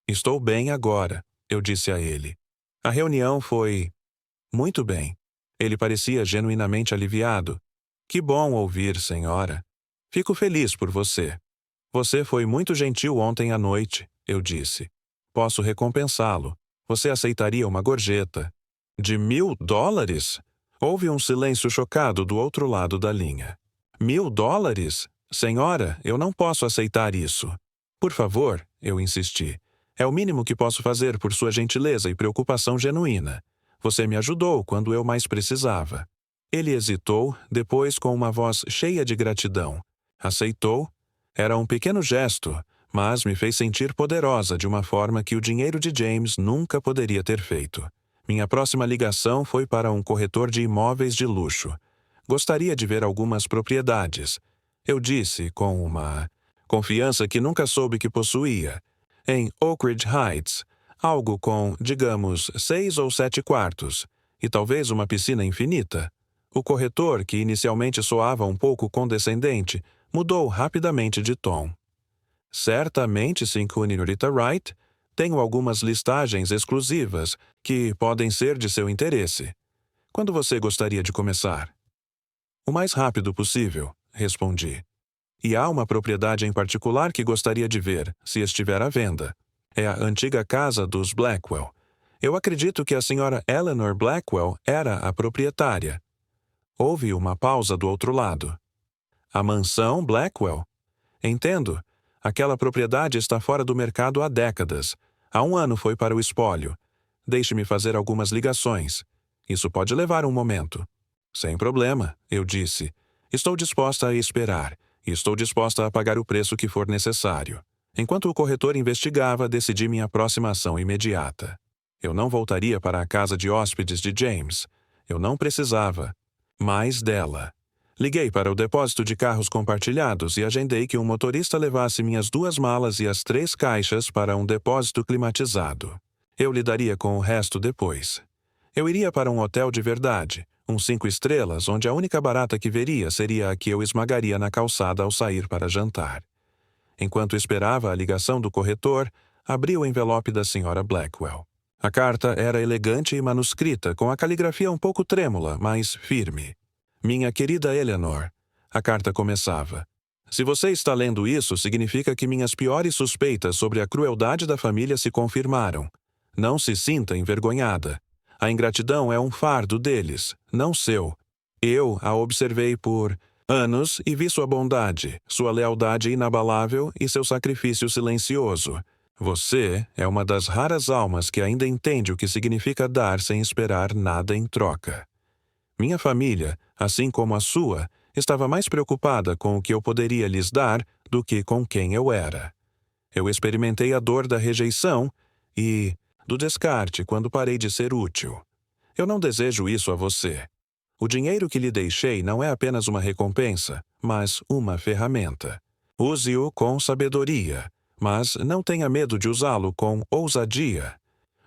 [SPEAKER 1] Estou bem agora, eu disse a ele. A reunião foi muito bem. Ele parecia genuinamente aliviado. Que bom ouvir, senhora. Fico feliz por você. Você foi muito gentil ontem à noite, eu disse. Posso recompensá-lo. Você aceitaria uma gorjeta. De $1.000? Houve um silêncio chocado do outro lado da linha. $1.000? Senhora, eu não posso aceitar isso. Por favor, eu insisti. É o mínimo que posso fazer por sua gentileza e preocupação genuína. Você me ajudou quando eu mais precisava. Ele hesitou, depois com uma voz cheia de gratidão. Aceitou. Era um pequeno gesto, mas me fez sentir poderosa de uma forma que o dinheiro de James nunca poderia ter feito. Minha próxima ligação foi para um corretor de imóveis de luxo. Gostaria de ver algumas propriedades. Eu disse, com uma confiança que nunca soube que possuía. Em Oak Ridge Heights, algo com, digamos, 6 ou 7 quartos, e talvez uma piscina infinita. O corretor, que inicialmente soava um pouco condescendente, mudou rapidamente de tom. Certamente, Srta. Wright, tenho algumas listagens exclusivas que podem ser de seu interesse. Quando você gostaria de começar? O mais rápido possível, respondi. E há uma propriedade em particular que gostaria de ver, se estiver à venda. É a antiga casa dos Blackwell. Eu acredito que a senhora Eleanor Blackwell era a proprietária. Houve uma pausa do outro lado. A mansão Blackwell? Entendo. Aquela propriedade está fora do mercado há décadas. Há 1 ano foi para o espólio. Deixe-me fazer algumas ligações. Isso pode levar um momento. Sem problema, eu disse. Estou disposta a esperar. E estou disposta a pagar o preço que for necessário. Enquanto o corretor investigava, decidi minha próxima ação imediata. Eu não voltaria para a casa de hóspedes de James. Eu não precisava. Mais dela. Liguei para o depósito de carros compartilhados e agendei que um motorista levasse minhas 2 malas e as 3 caixas para um depósito climatizado. Eu lidaria com o resto depois. Eu iria para um hotel de verdade, um 5 estrelas, onde a única barata que veria seria a que eu esmagaria na calçada ao sair para jantar. Enquanto esperava a ligação do corretor, abri o envelope da senhora Blackwell. A carta era elegante e manuscrita, com a caligrafia um pouco trêmula, mas firme. Minha querida Eleanor, a carta começava. Se você está lendo isso, significa que minhas piores suspeitas sobre a crueldade da família se confirmaram. Não se sinta envergonhada. A ingratidão é um fardo deles, não seu. Eu a observei por anos e vi sua bondade, sua lealdade inabalável e seu sacrifício silencioso. Você é uma das raras almas que ainda entende o que significa dar sem esperar nada em troca. Minha família, assim como a sua, estava mais preocupada com o que eu poderia lhes dar do que com quem eu era. Eu experimentei a dor da rejeição e do descarte quando parei de ser útil. Eu não desejo isso a você. O dinheiro que lhe deixei não é apenas uma recompensa, mas uma ferramenta. Use-o com sabedoria, mas não tenha medo de usá-lo com ousadia.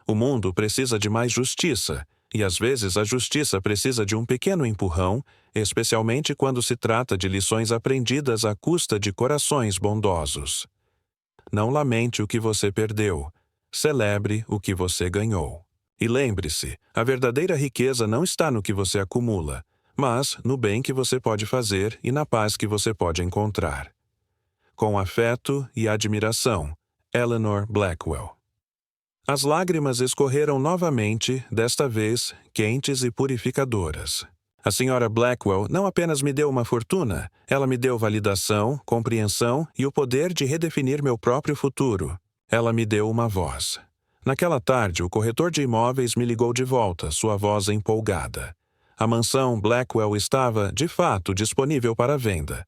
[SPEAKER 1] O mundo precisa de mais justiça, e às vezes a justiça precisa de um pequeno empurrão, especialmente quando se trata de lições aprendidas à custa de corações bondosos. Não lamente o que você perdeu. Celebre o que você ganhou. E lembre-se, a verdadeira riqueza não está no que você acumula, mas no bem que você pode fazer e na paz que você pode encontrar. Com afeto e admiração, Eleanor Blackwell. As lágrimas escorreram novamente, desta vez quentes e purificadoras. A senhora Blackwell não apenas me deu uma fortuna, ela me deu validação, compreensão e o poder de redefinir meu próprio futuro. Ela me deu uma voz. Naquela tarde, o corretor de imóveis me ligou de volta, sua voz empolgada. A mansão Blackwell estava, de fato, disponível para venda.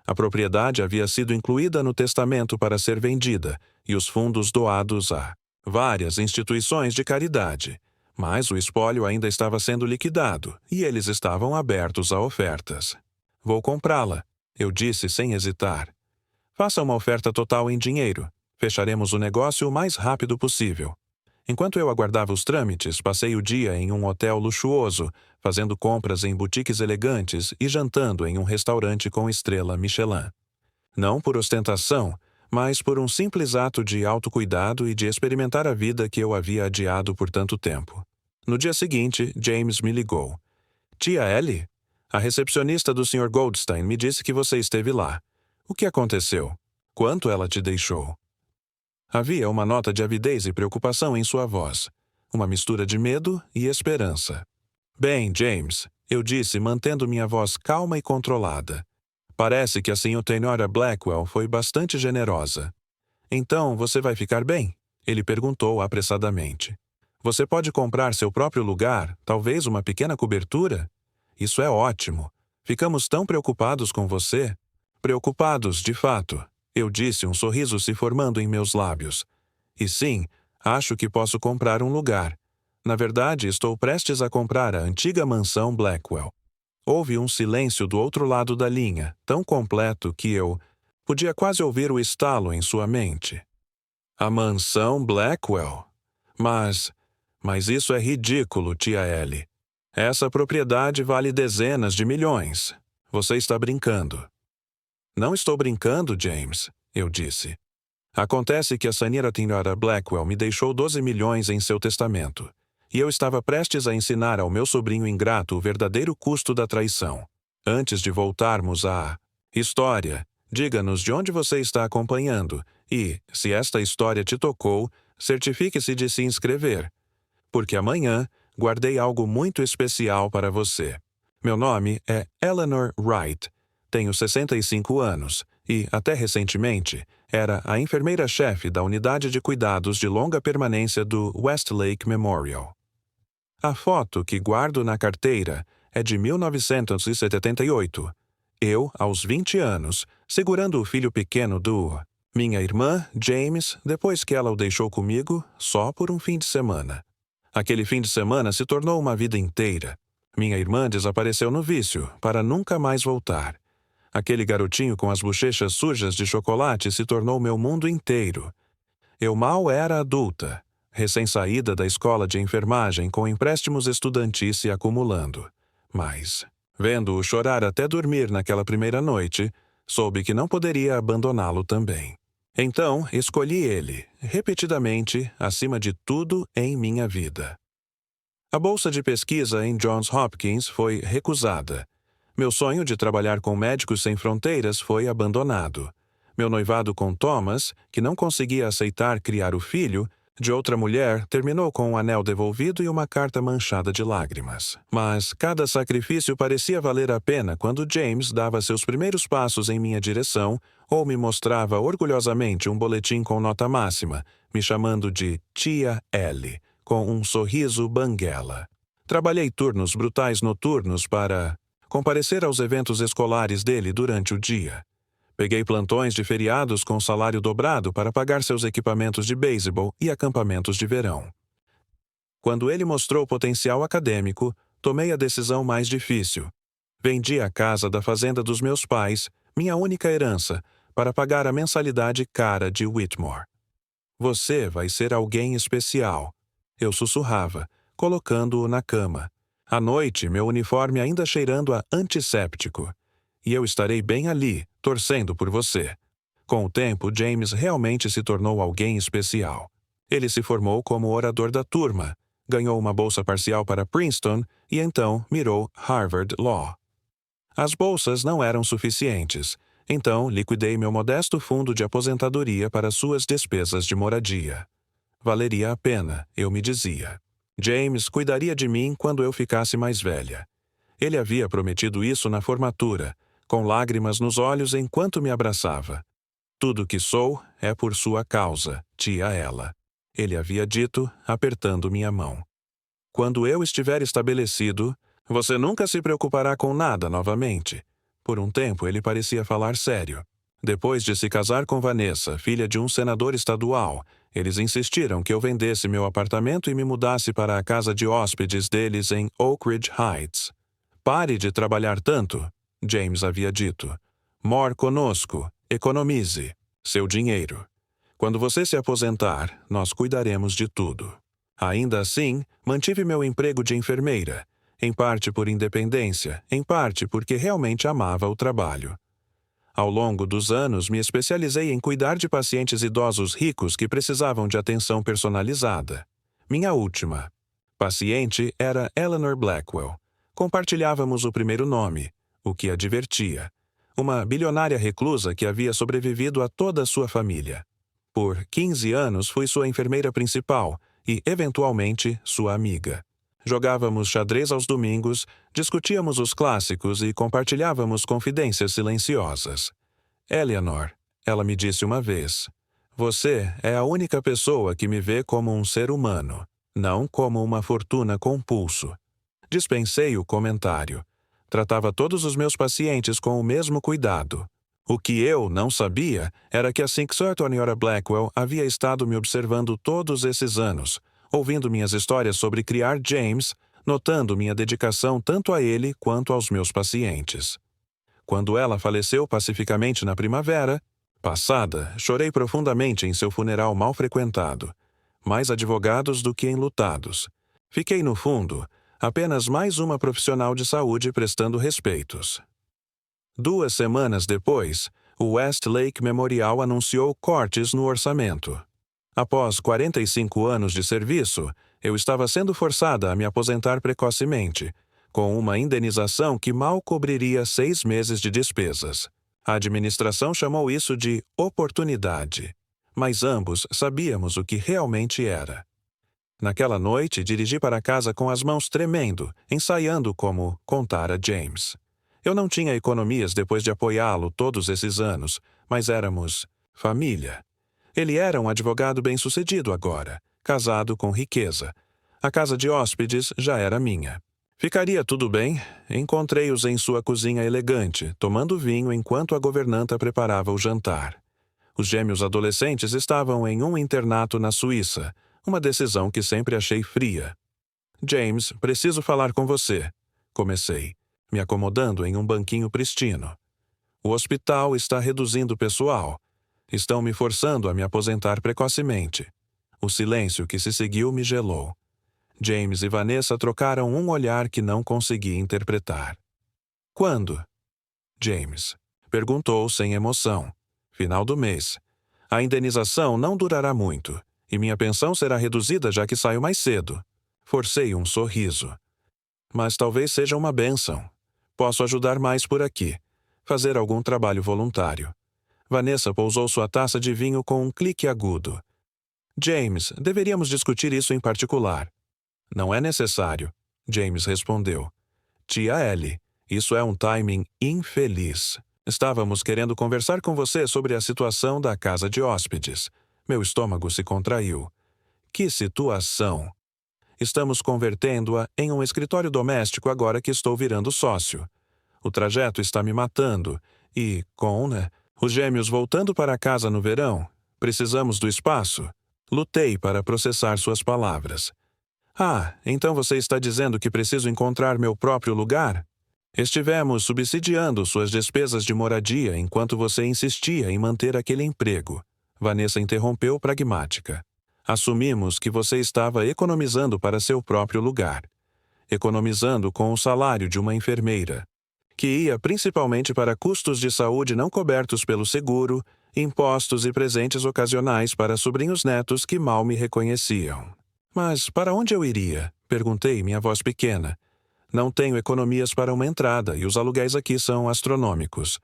[SPEAKER 1] A propriedade havia sido incluída no testamento para ser vendida e os fundos doados a várias instituições de caridade. Mas o espólio ainda estava sendo liquidado e eles estavam abertos a ofertas. Vou comprá-la, eu disse sem hesitar. Faça uma oferta total em dinheiro. Fecharemos o negócio o mais rápido possível. Enquanto eu aguardava os trâmites, passei o dia em um hotel luxuoso, fazendo compras em boutiques elegantes e jantando em um restaurante com estrela Michelin. Não por ostentação, mas por um simples ato de autocuidado e de experimentar a vida que eu havia adiado por tanto tempo. No dia seguinte, James me ligou. Tia Ellie? A recepcionista do Sr. Goldstein me disse que você esteve lá. O que aconteceu? Quanto ela te deixou? Havia uma nota de avidez e preocupação em sua voz, uma mistura de medo e esperança. Bem, James, eu disse, mantendo minha voz calma e controlada. Parece que a senhora Blackwell foi bastante generosa. Então, você vai ficar bem? Ele perguntou apressadamente. Você pode comprar seu próprio lugar, talvez uma pequena cobertura? Isso é ótimo. Ficamos tão preocupados com você. Preocupados, de fato. Eu disse, um sorriso se formando em meus lábios. E sim, acho que posso comprar um lugar. Na verdade, estou prestes a comprar a antiga mansão Blackwell. Houve um silêncio do outro lado da linha, tão completo que eu podia quase ouvir o estalo em sua mente. A mansão Blackwell? Mas isso é ridículo, tia Ellie. Essa propriedade vale dezenas de milhões. Você está brincando. Não estou brincando, James, eu disse. Acontece que a senhora Blackwell me deixou 12 milhões em seu testamento, e eu estava prestes a ensinar ao meu sobrinho ingrato o verdadeiro custo da traição. Antes de voltarmos à história, diga-nos de onde você está acompanhando e, se esta história te tocou, certifique-se de se inscrever, porque amanhã guardei algo muito especial para você. Meu nome é Eleanor Wright, tenho 65 anos e, até recentemente, era a enfermeira-chefe da unidade de cuidados de longa permanência do Westlake Memorial. A foto que guardo na carteira é de 1978. Eu, aos 20 anos, segurando o filho pequeno do minha irmã, James, depois que ela o deixou comigo, só por um fim de semana. Aquele fim de semana se tornou uma vida inteira. Minha irmã desapareceu no vício, para nunca mais voltar. Aquele garotinho com as bochechas sujas de chocolate se tornou meu mundo inteiro. Eu mal era adulta, recém-saída da escola de enfermagem com empréstimos estudantis se acumulando. Mas, vendo-o chorar até dormir naquela primeira noite, soube que não poderia abandoná-lo também. Então, escolhi ele, repetidamente, acima de tudo em minha vida. A bolsa de pesquisa em Johns Hopkins foi recusada. Meu sonho de trabalhar com Médicos Sem Fronteiras foi abandonado. Meu noivado com Thomas, que não conseguia aceitar criar o filho, de outra mulher, terminou com um anel devolvido e uma carta manchada de lágrimas. Mas cada sacrifício parecia valer a pena quando James dava seus primeiros passos em minha direção ou me mostrava orgulhosamente um boletim com nota máxima, me chamando de Tia Ellie, com um sorriso banguela. Trabalhei turnos brutais noturnos para comparecer aos eventos escolares dele durante o dia. Peguei plantões de feriados com salário dobrado para pagar seus equipamentos de beisebol e acampamentos de verão. Quando ele mostrou potencial acadêmico, tomei a decisão mais difícil. Vendi a casa da fazenda dos meus pais, minha única herança, para pagar a mensalidade cara de Whitmore. Você vai ser alguém especial, eu sussurrava, colocando-o na cama. À noite, meu uniforme ainda cheirando a antisséptico. E eu estarei bem ali, torcendo por você. Com o tempo, James realmente se tornou alguém especial. Ele se formou como orador da turma, ganhou uma bolsa parcial para Princeton e então mirou Harvard Law. As bolsas não eram suficientes, então liquidei meu modesto fundo de aposentadoria para suas despesas de moradia. Valeria a pena, eu me dizia. James cuidaria de mim quando eu ficasse mais velha. Ele havia prometido isso na formatura, com lágrimas nos olhos enquanto me abraçava. Tudo que sou é por sua causa, tia ela. Ele havia dito, apertando minha mão. Quando eu estiver estabelecido, você nunca se preocupará com nada novamente. Por um tempo ele parecia falar sério. Depois de se casar com Vanessa, filha de um senador estadual, eles insistiram que eu vendesse meu apartamento e me mudasse para a casa de hóspedes deles em Oak Ridge Heights. Pare de trabalhar tanto, James havia dito. More conosco, economize seu dinheiro. Quando você se aposentar, nós cuidaremos de tudo. Ainda assim, mantive meu emprego de enfermeira, em parte por independência, em parte porque realmente amava o trabalho. Ao longo dos anos, me especializei em cuidar de pacientes idosos ricos que precisavam de atenção personalizada. Minha última paciente era Eleanor Blackwell. Compartilhávamos o primeiro nome, o que a divertia. Uma bilionária reclusa que havia sobrevivido a toda a sua família. Por 15 anos fui sua enfermeira principal e, eventualmente, sua amiga. Jogávamos xadrez aos domingos, discutíamos os clássicos e compartilhávamos confidências silenciosas. Eleanor, ela me disse uma vez, você é a única pessoa que me vê como um ser humano, não como uma fortuna com pulso. Dispensei o comentário. Tratava todos os meus pacientes com o mesmo cuidado. O que eu não sabia era que a Senhora Blackwell havia estado me observando todos esses anos, ouvindo minhas histórias sobre criar James, notando minha dedicação tanto a ele quanto aos meus pacientes. Quando ela faleceu pacificamente na primavera passada, chorei profundamente em seu funeral mal frequentado. Mais advogados do que enlutados. Fiquei, no fundo, apenas mais uma profissional de saúde prestando respeitos. 2 semanas depois, o Westlake Memorial anunciou cortes no orçamento. Após 45 anos de serviço, eu estava sendo forçada a me aposentar precocemente, com uma indenização que mal cobriria 6 meses de despesas. A administração chamou isso de oportunidade, mas ambos sabíamos o que realmente era. Naquela noite, dirigi para casa com as mãos tremendo, ensaiando como contar a James. Eu não tinha economias depois de apoiá-lo todos esses anos, mas éramos família. Ele era um advogado bem-sucedido agora, casado com riqueza. A casa de hóspedes já era minha. Ficaria tudo bem? Encontrei-os em sua cozinha elegante, tomando vinho enquanto a governanta preparava o jantar. Os gêmeos adolescentes estavam em um internato na Suíça, uma decisão que sempre achei fria. James, preciso falar com você, comecei, me acomodando em um banquinho pristino. O hospital está reduzindo o pessoal. Estão me forçando a me aposentar precocemente. O silêncio que se seguiu me gelou. James e Vanessa trocaram um olhar que não consegui interpretar. Quando? James perguntou sem emoção. Final do mês. A indenização não durará muito, e minha pensão será reduzida já que saio mais cedo. Forcei um sorriso. Mas talvez seja uma bênção. Posso ajudar mais por aqui. Fazer algum trabalho voluntário. Vanessa pousou sua taça de vinho com um clique agudo. James, deveríamos discutir isso em particular. Não é necessário, James respondeu. Tia Ellie, isso é um timing infeliz. Estávamos querendo conversar com você sobre a situação da casa de hóspedes. Meu estômago se contraiu. Que situação! Estamos convertendo-a em um escritório doméstico agora que estou virando sócio. O trajeto está me matando e, com os gêmeos voltando para casa no verão, precisamos do espaço. Lutei para processar suas palavras. Ah, então você está dizendo que preciso encontrar meu próprio lugar? Estivemos subsidiando suas despesas de moradia enquanto você insistia em manter aquele emprego. Vanessa interrompeu pragmática. Assumimos que você estava economizando para seu próprio lugar. Economizando com o salário de uma enfermeira, que ia principalmente para custos de saúde não cobertos pelo seguro, impostos e presentes ocasionais para sobrinhos netos que mal me reconheciam. Mas para onde eu iria? Perguntei, minha voz pequena. Não tenho economias para uma entrada e os aluguéis aqui são astronômicos.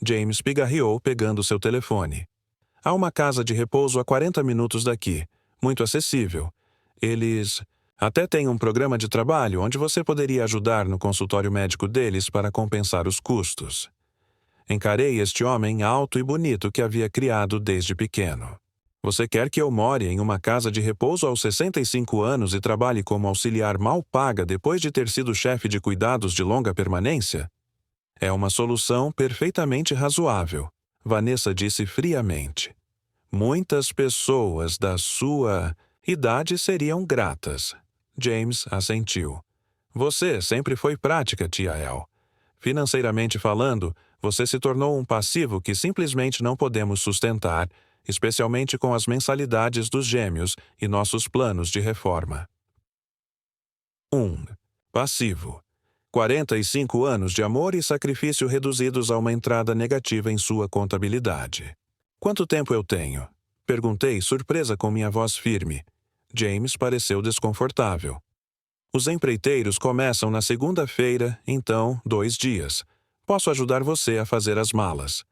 [SPEAKER 1] James pigarreou pegando seu telefone. Há uma casa de repouso a 40 minutos daqui, muito acessível. Eles até têm um programa de trabalho onde você poderia ajudar no consultório médico deles para compensar os custos. Encarei este homem alto e bonito que havia criado desde pequeno. Você quer que eu more em uma casa de repouso aos 65 anos e trabalhe como auxiliar mal paga depois de ter sido chefe de cuidados de longa permanência? É uma solução perfeitamente razoável, Vanessa disse friamente. Muitas pessoas da sua idade seriam gratas. James assentiu. Você sempre foi prática, tia El. Financeiramente falando, você se tornou um passivo que simplesmente não podemos sustentar, especialmente com as mensalidades dos gêmeos e nossos planos de reforma. 1. Passivo. 45 anos de amor e sacrifício reduzidos a uma entrada negativa em sua contabilidade. Quanto tempo eu tenho? Perguntei, surpresa com minha voz firme. James pareceu desconfortável. Os empreiteiros começam na segunda-feira, então 2 dias. Posso ajudar você a fazer as malas.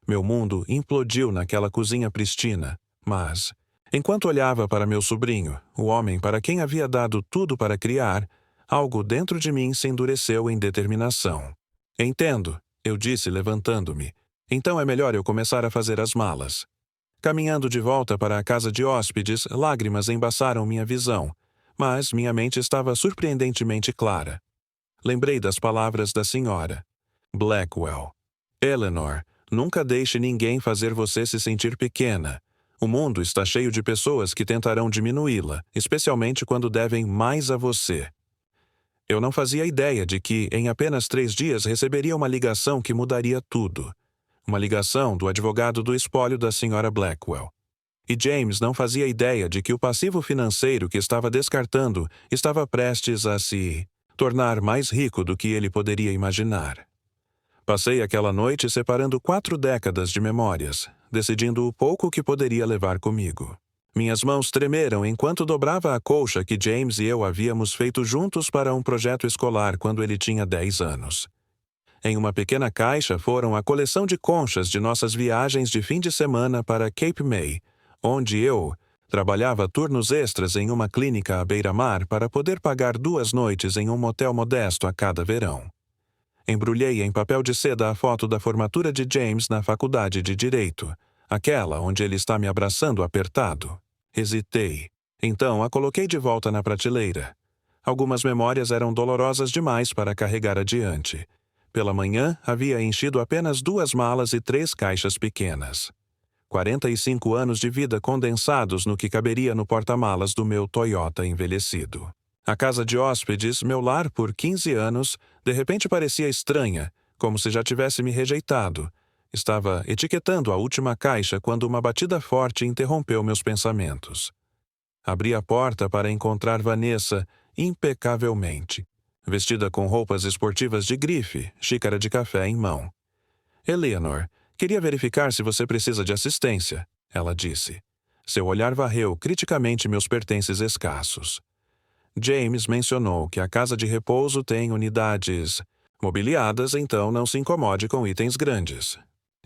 [SPEAKER 1] Meu mundo implodiu naquela cozinha pristina, mas, enquanto olhava para meu sobrinho, o homem para quem havia dado tudo para criar, algo dentro de mim se endureceu em determinação. Entendo, eu disse levantando-me. Então é melhor eu começar a fazer as malas. Caminhando de volta para a casa de hóspedes, lágrimas embaçaram minha visão, mas minha mente estava surpreendentemente clara. Lembrei das palavras da senhora Blackwell. Eleanor, nunca deixe ninguém fazer você se sentir pequena. O mundo está cheio de pessoas que tentarão diminuí-la, especialmente quando devem mais a você. Eu não fazia ideia de que, em apenas 3 dias, receberia uma ligação que mudaria tudo. Uma ligação do advogado do espólio da Sra. Blackwell. E James não fazia ideia de que o passivo financeiro que estava descartando estava prestes a se tornar mais rico do que ele poderia imaginar. Passei aquela noite separando 4 décadas de memórias, decidindo o pouco que poderia levar comigo. Minhas mãos tremeram enquanto dobrava a colcha que James e eu havíamos feito juntos para um projeto escolar quando ele tinha 10 anos. Em uma pequena caixa foram a coleção de conchas de nossas viagens de fim de semana para Cape May, onde eu trabalhava turnos extras em uma clínica à beira-mar para poder pagar 2 noites em um motel modesto a cada verão. Embrulhei em papel de seda a foto da formatura de James na faculdade de Direito, aquela onde ele está me abraçando apertado. Hesitei. Então a coloquei de volta na prateleira. Algumas memórias eram dolorosas demais para carregar adiante. Pela manhã, havia enchido apenas 2 malas e 3 caixas pequenas. 45 anos de vida condensados no que caberia no porta-malas do meu Toyota envelhecido. A casa de hóspedes, meu lar por 15 anos, de repente parecia estranha, como se já tivesse me rejeitado. Estava etiquetando a última caixa quando uma batida forte interrompeu meus pensamentos. Abri a porta para encontrar Vanessa impecavelmente, vestida com roupas esportivas de grife, xícara de café em mão. Eleanor, queria verificar se você precisa de assistência, ela disse. Seu olhar varreu criticamente meus pertences escassos. James mencionou que a casa de repouso tem unidades mobiliadas, então não se incomode com itens grandes.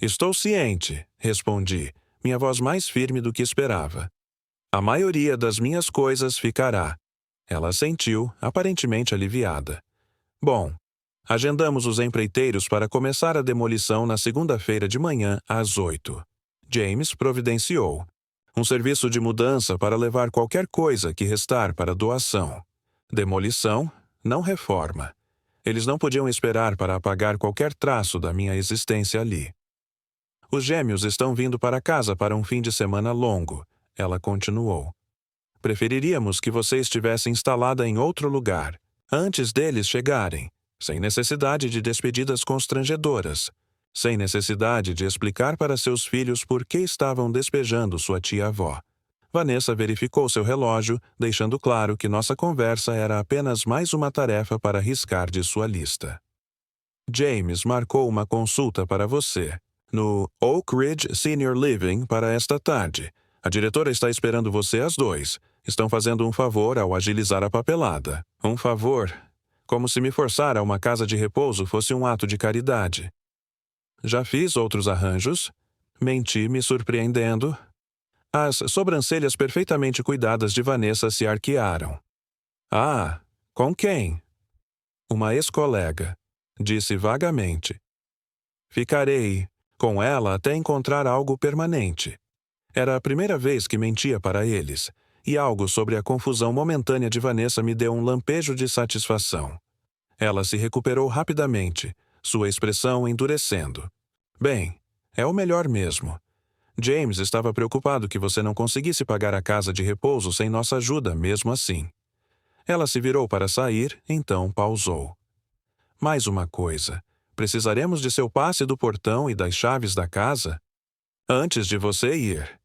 [SPEAKER 1] Estou ciente, respondi, minha voz mais firme do que esperava. A maioria das minhas coisas ficará. Ela assentiu, aparentemente aliviada. Bom, agendamos os empreiteiros para começar a demolição na segunda-feira de manhã às 8. James providenciou um serviço de mudança para levar qualquer coisa que restar para doação. Demolição, não reforma. Eles não podiam esperar para apagar qualquer traço da minha existência ali. Os gêmeos estão vindo para casa para um fim de semana longo, ela continuou. Preferiríamos que você estivesse instalada em outro lugar, antes deles chegarem, sem necessidade de despedidas constrangedoras, sem necessidade de explicar para seus filhos por que estavam despejando sua tia-avó. Vanessa verificou seu relógio, deixando claro que nossa conversa era apenas mais uma tarefa para riscar de sua lista. James marcou uma consulta para você, no Oak Ridge Senior Living para esta tarde. A diretora está esperando você às 2. Estão fazendo um favor ao agilizar a papelada. Um favor, como se me forçar a uma casa de repouso fosse um ato de caridade. Já fiz outros arranjos. Menti, me surpreendendo. As sobrancelhas perfeitamente cuidadas de Vanessa se arquearam. Ah, com quem? Uma ex-colega, disse vagamente. Ficarei com ela até encontrar algo permanente. Era a primeira vez que mentia para eles, e algo sobre a confusão momentânea de Vanessa me deu um lampejo de satisfação. Ela se recuperou rapidamente, sua expressão endurecendo. Bem, é o melhor mesmo. James estava preocupado que você não conseguisse pagar a casa de repouso sem nossa ajuda, mesmo assim. Ela se virou para sair, então pausou. Mais uma coisa. Precisaremos de seu passe do portão e das chaves da casa? Antes de você ir.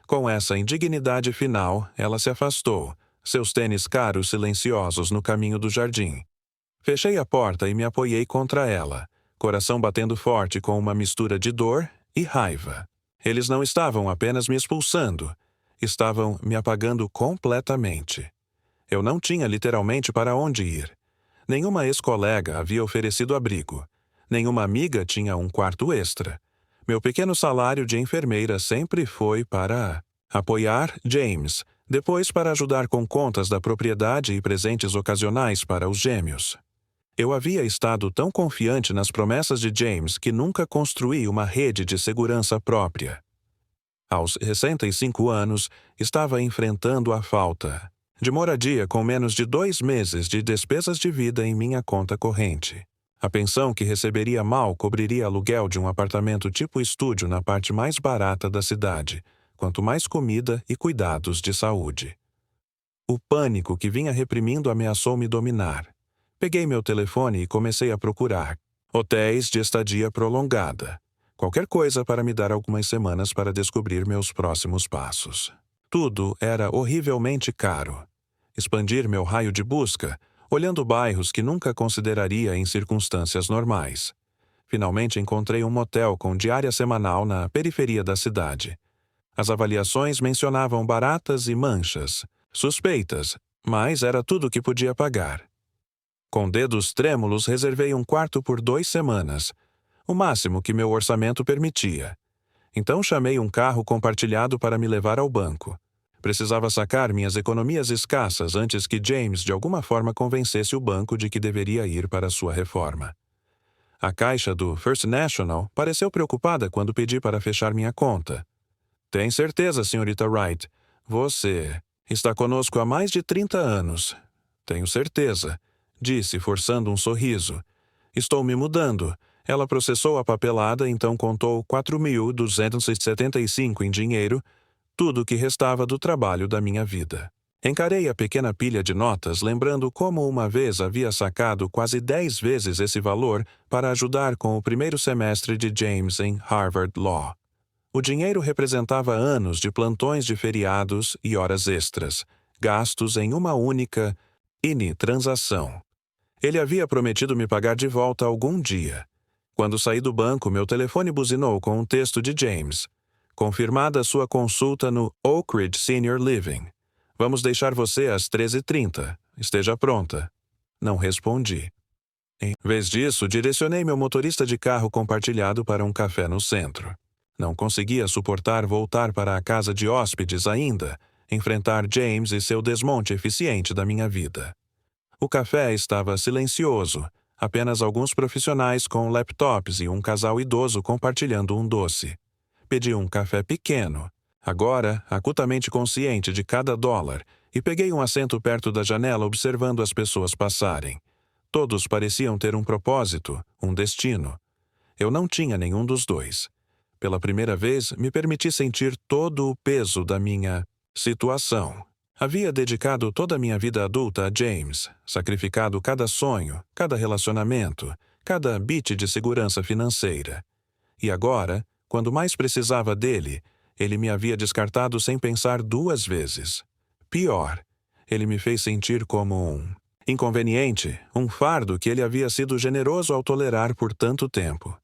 [SPEAKER 1] Com essa indignidade final, ela se afastou, seus tênis caros silenciosos no caminho do jardim. Fechei a porta e me apoiei contra ela, coração batendo forte com uma mistura de dor e raiva. Eles não estavam apenas me expulsando, estavam me apagando completamente. Eu não tinha literalmente para onde ir. Nenhuma ex-colega havia oferecido abrigo. Nenhuma amiga tinha um quarto extra. Meu pequeno salário de enfermeira sempre foi para apoiar James, depois para ajudar com contas da propriedade e presentes ocasionais para os gêmeos. Eu havia estado tão confiante nas promessas de James que nunca construí uma rede de segurança própria. Aos 65 anos, estava enfrentando a falta de moradia com menos de 2 meses de despesas de vida em minha conta corrente. A pensão que receberia mal cobriria aluguel de um apartamento tipo estúdio na parte mais barata da cidade, quanto mais comida e cuidados de saúde. O pânico que vinha reprimindo ameaçou me dominar. Peguei meu telefone e comecei a procurar hotéis de estadia prolongada. Qualquer coisa para me dar algumas semanas para descobrir meus próximos passos. Tudo era horrivelmente caro. Expandir meu raio de busca, olhando bairros que nunca consideraria em circunstâncias normais. Finalmente encontrei um motel com diária semanal na periferia da cidade. As avaliações mencionavam baratas e manchas, suspeitas, mas era tudo o que podia pagar. Com dedos trêmulos, reservei um quarto por 2 semanas, o máximo que meu orçamento permitia. Então chamei um carro compartilhado para me levar ao banco. Precisava sacar minhas economias escassas antes que James de alguma forma convencesse o banco de que deveria ir para sua reforma. A caixa do First National pareceu preocupada quando pedi para fechar minha conta. Tem certeza, senhorita Wright? Você está conosco há mais de 30 anos. Tenho certeza, disse, forçando um sorriso. Estou me mudando. Ela processou a papelada, então contou 4.275 em dinheiro, tudo o que restava do trabalho da minha vida. Encarei a pequena pilha de notas, lembrando como uma vez havia sacado quase 10 vezes esse valor para ajudar com o primeiro semestre de James em Harvard Law. O dinheiro representava anos de plantões de feriados e horas extras, gastos em uma única transação. Ele havia prometido me pagar de volta algum dia. Quando saí do banco, meu telefone buzinou com um texto de James. Confirmada sua consulta no Oak Ridge Senior Living. Vamos deixar você às 13h30. Esteja pronta. Não respondi. Em vez disso, direcionei meu motorista de carro compartilhado para um café no centro. Não conseguia suportar voltar para a casa de hóspedes ainda, enfrentar James e seu desmonte eficiente da minha vida. O café estava silencioso, apenas alguns profissionais com laptops e um casal idoso compartilhando um doce. Pedi um café pequeno, agora acutamente consciente de cada dólar, e peguei um assento perto da janela observando as pessoas passarem. Todos pareciam ter um propósito, um destino. Eu não tinha nenhum dos dois. Pela primeira vez, me permiti sentir todo o peso da minha situação. Havia dedicado toda a minha vida adulta a James, sacrificado cada sonho, cada relacionamento, cada bit de segurança financeira. E agora, quando mais precisava dele, ele me havia descartado sem pensar 2 vezes. Pior, ele me fez sentir como um inconveniente, um fardo que ele havia sido generoso ao tolerar por tanto tempo.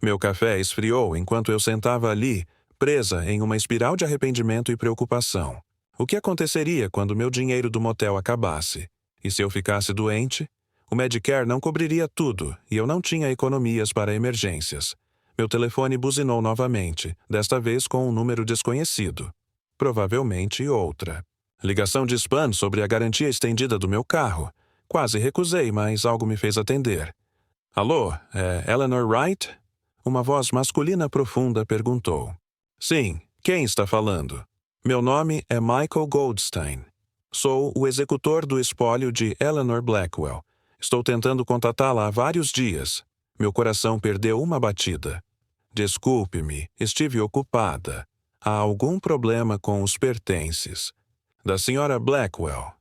[SPEAKER 1] Meu café esfriou enquanto eu sentava ali, presa em uma espiral de arrependimento e preocupação. O que aconteceria quando meu dinheiro do motel acabasse? E se eu ficasse doente? O Medicare não cobriria tudo e eu não tinha economias para emergências. Meu telefone buzinou novamente, desta vez com um número desconhecido. Provavelmente outra. Ligação de spam sobre a garantia estendida do meu carro. Quase recusei, mas algo me fez atender. Alô, é Eleanor Wright? Uma voz masculina profunda perguntou. Sim, quem está falando? Meu nome é Michael Goldstein. Sou o executor do espólio de Eleanor Blackwell. Estou tentando contatá-la há vários dias. Meu coração perdeu uma batida. Desculpe-me, estive ocupada. Há algum problema com os pertences. Da senhora Blackwell.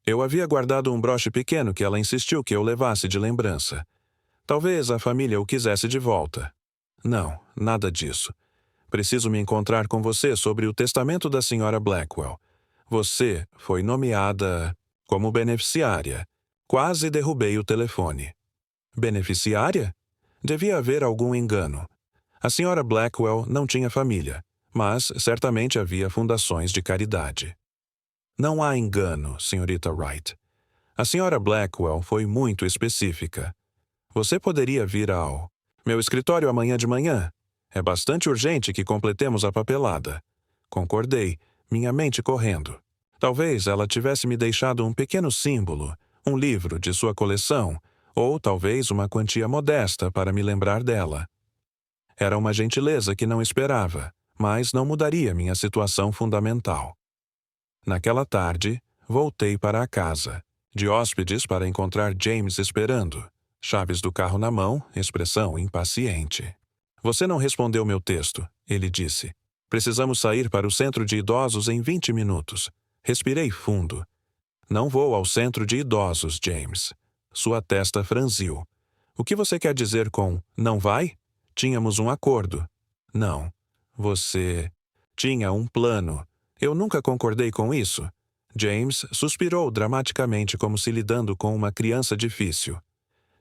[SPEAKER 1] Eu havia guardado um broche pequeno que ela insistiu que eu levasse de lembrança. Talvez a família o quisesse de volta. Não, nada disso. Preciso me encontrar com você sobre o testamento da senhora Blackwell. Você foi nomeada como beneficiária. Quase derrubei o telefone. Beneficiária? Devia haver algum engano. A senhora Blackwell não tinha família, mas certamente havia fundações de caridade. Não há engano, senhorita Wright. A senhora Blackwell foi muito específica. Você poderia vir ao meu escritório amanhã de manhã? É bastante urgente que completemos a papelada. Concordei, minha mente correndo. Talvez ela tivesse me deixado um pequeno símbolo, um livro de sua coleção, ou talvez uma quantia modesta para me lembrar dela. Era uma gentileza que não esperava, mas não mudaria minha situação fundamental. Naquela tarde, voltei para a casa, de hóspedes para encontrar James esperando. Chaves do carro na mão, expressão impaciente. Você não respondeu meu texto, ele disse. Precisamos sair para o centro de idosos em 20 minutos. Respirei fundo. Não vou ao centro de idosos, James. Sua testa franziu. O que você quer dizer com não vai? Tínhamos um acordo. Não. Você tinha um plano. Eu nunca concordei com isso. James suspirou dramaticamente como se lidando com uma criança difícil.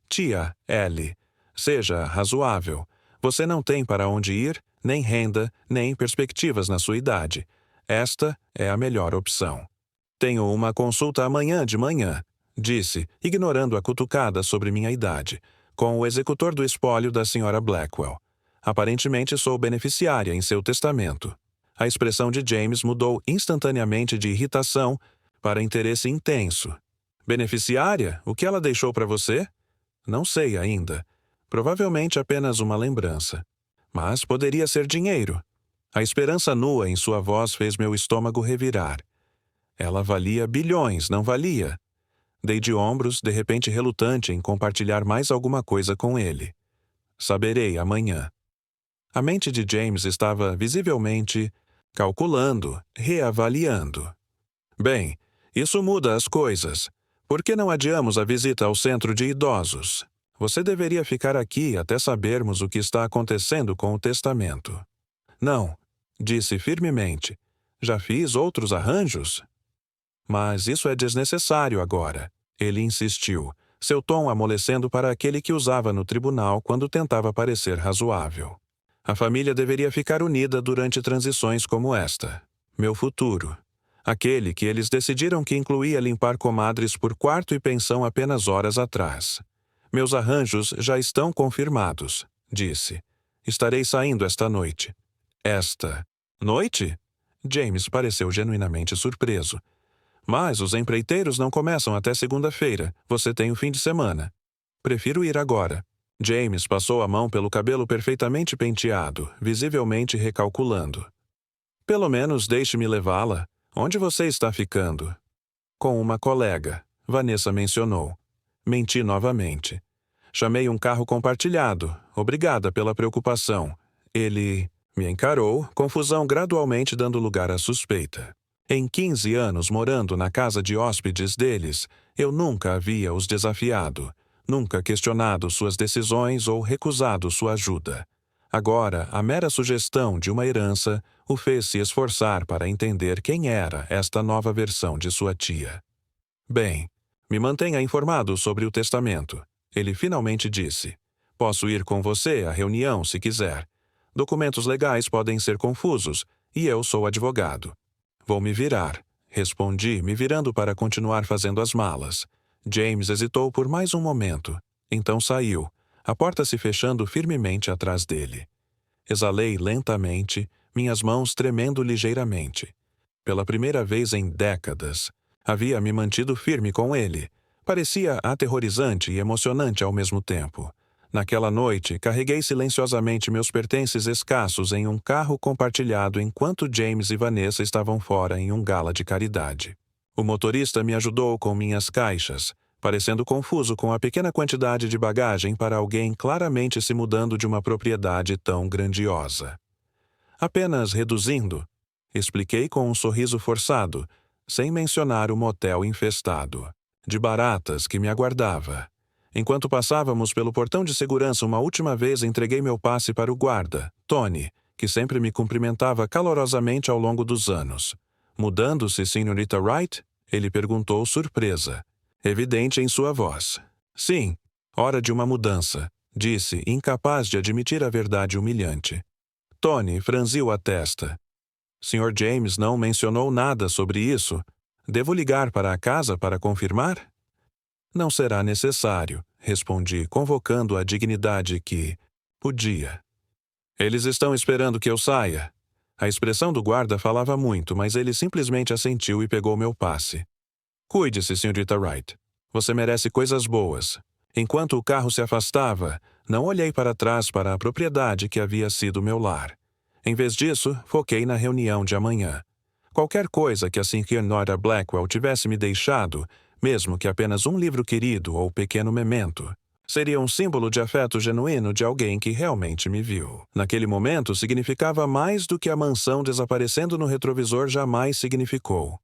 [SPEAKER 1] Tia Ellie, seja razoável. Você não tem para onde ir, nem renda, nem perspectivas na sua idade. Esta é a melhor opção. Tenho uma consulta amanhã de manhã, disse, ignorando a cutucada sobre minha idade, com o executor do espólio da Sra. Blackwell. Aparentemente sou beneficiária em seu testamento. A expressão de James mudou instantaneamente de irritação para interesse intenso. Beneficiária? O que ela deixou para você? Não sei ainda. Provavelmente apenas uma lembrança. Mas poderia ser dinheiro. A esperança nua em sua voz fez meu estômago revirar. Ela valia bilhões, não valia? Dei de ombros, de repente relutante em compartilhar mais alguma coisa com ele. Saberei amanhã. A mente de James estava visivelmente calculando, reavaliando. Bem, isso muda as coisas. Por que não adiamos a visita ao centro de idosos? Você deveria ficar aqui até sabermos o que está acontecendo com o testamento. Não, disse firmemente. Já fiz outros arranjos? Mas isso é desnecessário agora. Ele insistiu, seu tom amolecendo para aquele que usava no tribunal quando tentava parecer razoável. A família deveria ficar unida durante transições como esta. Meu futuro. Aquele que eles decidiram que incluía limpar comadres por quarto e pensão apenas horas atrás. Meus arranjos já estão confirmados, disse. Estarei saindo esta noite. Esta noite? James pareceu genuinamente surpreso. Mas os empreiteiros não começam até segunda-feira. Você tem o fim de semana. Prefiro ir agora. James passou a mão pelo cabelo perfeitamente penteado, visivelmente recalculando. Pelo menos deixe-me levá-la. Onde você está ficando? Com uma colega, Vanessa mencionou. Menti novamente. Chamei um carro compartilhado. Obrigada pela preocupação. Ele me encarou, confusão gradualmente dando lugar à suspeita. Em 15 anos morando na casa de hóspedes deles, eu nunca havia os desafiado, nunca questionado suas decisões ou recusado sua ajuda. Agora, a mera sugestão de uma herança o fez se esforçar para entender quem era esta nova versão de sua tia. Bem, me mantenha informado sobre o testamento, ele finalmente disse. Posso ir com você à reunião se quiser. Documentos legais podem ser confusos, e eu sou advogado. Vou me virar, respondi, me virando para continuar fazendo as malas. James hesitou por mais um momento. Então saiu, a porta se fechando firmemente atrás dele. Exalei lentamente, minhas mãos tremendo ligeiramente. Pela primeira vez em décadas, havia me mantido firme com ele. Parecia aterrorizante e emocionante ao mesmo tempo. Naquela noite, carreguei silenciosamente meus pertences escassos em um carro compartilhado enquanto James e Vanessa estavam fora em um gala de caridade. O motorista me ajudou com minhas caixas, parecendo confuso com a pequena quantidade de bagagem para alguém claramente se mudando de uma propriedade tão grandiosa. Apenas reduzindo, expliquei com um sorriso forçado, sem mencionar o motel infestado de baratas que me aguardava. Enquanto passávamos pelo portão de segurança uma última vez, entreguei meu passe para o guarda, Tony, que sempre me cumprimentava calorosamente ao longo dos anos. Mudando-se, Sr. Wright? Ele perguntou, surpresa. Evidente em sua voz. Sim, hora de uma mudança, disse, incapaz de admitir a verdade humilhante. Tony franziu a testa. Sr. James não mencionou nada sobre isso. Devo ligar para a casa para confirmar? Não será necessário, respondi, convocando a dignidade que podia. Eles estão esperando que eu saia. A expressão do guarda falava muito, mas ele simplesmente assentiu e pegou meu passe. Cuide-se, Sr. Wright. Você merece coisas boas. Enquanto o carro se afastava, não olhei para trás para a propriedade que havia sido meu lar. Em vez disso, foquei na reunião de amanhã. Qualquer coisa que a Sra. Blackwell tivesse me deixado, mesmo que apenas um livro querido ou pequeno memento, seria um símbolo de afeto genuíno de alguém que realmente me viu. Naquele momento, significava mais do que a mansão desaparecendo no retrovisor jamais significou.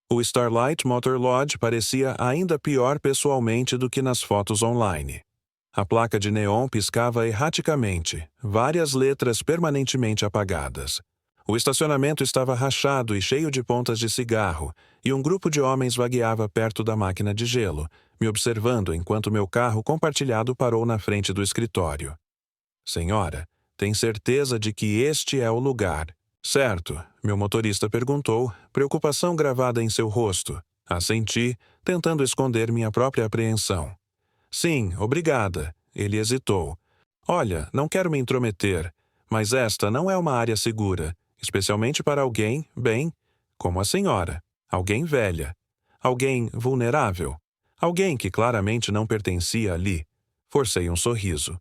[SPEAKER 1] O Starlight Motor Lodge parecia ainda pior pessoalmente do que nas fotos online. A placa de neon piscava erraticamente, várias letras permanentemente apagadas. O estacionamento estava rachado e cheio de pontas de cigarro, e um grupo de homens vagueava perto da máquina de gelo, me observando enquanto meu carro compartilhado parou na frente do escritório. Senhora, Tem certeza de que este é o lugar? Certo, meu motorista perguntou, preocupação gravada em seu rosto. Assenti, tentando esconder minha própria apreensão. Sim, obrigada. Ele hesitou. Olha, não quero me intrometer, mas esta não é uma área segura, especialmente para alguém, bem, como a senhora. Alguém velha. Alguém vulnerável. Alguém que claramente não pertencia ali. Forcei um sorriso.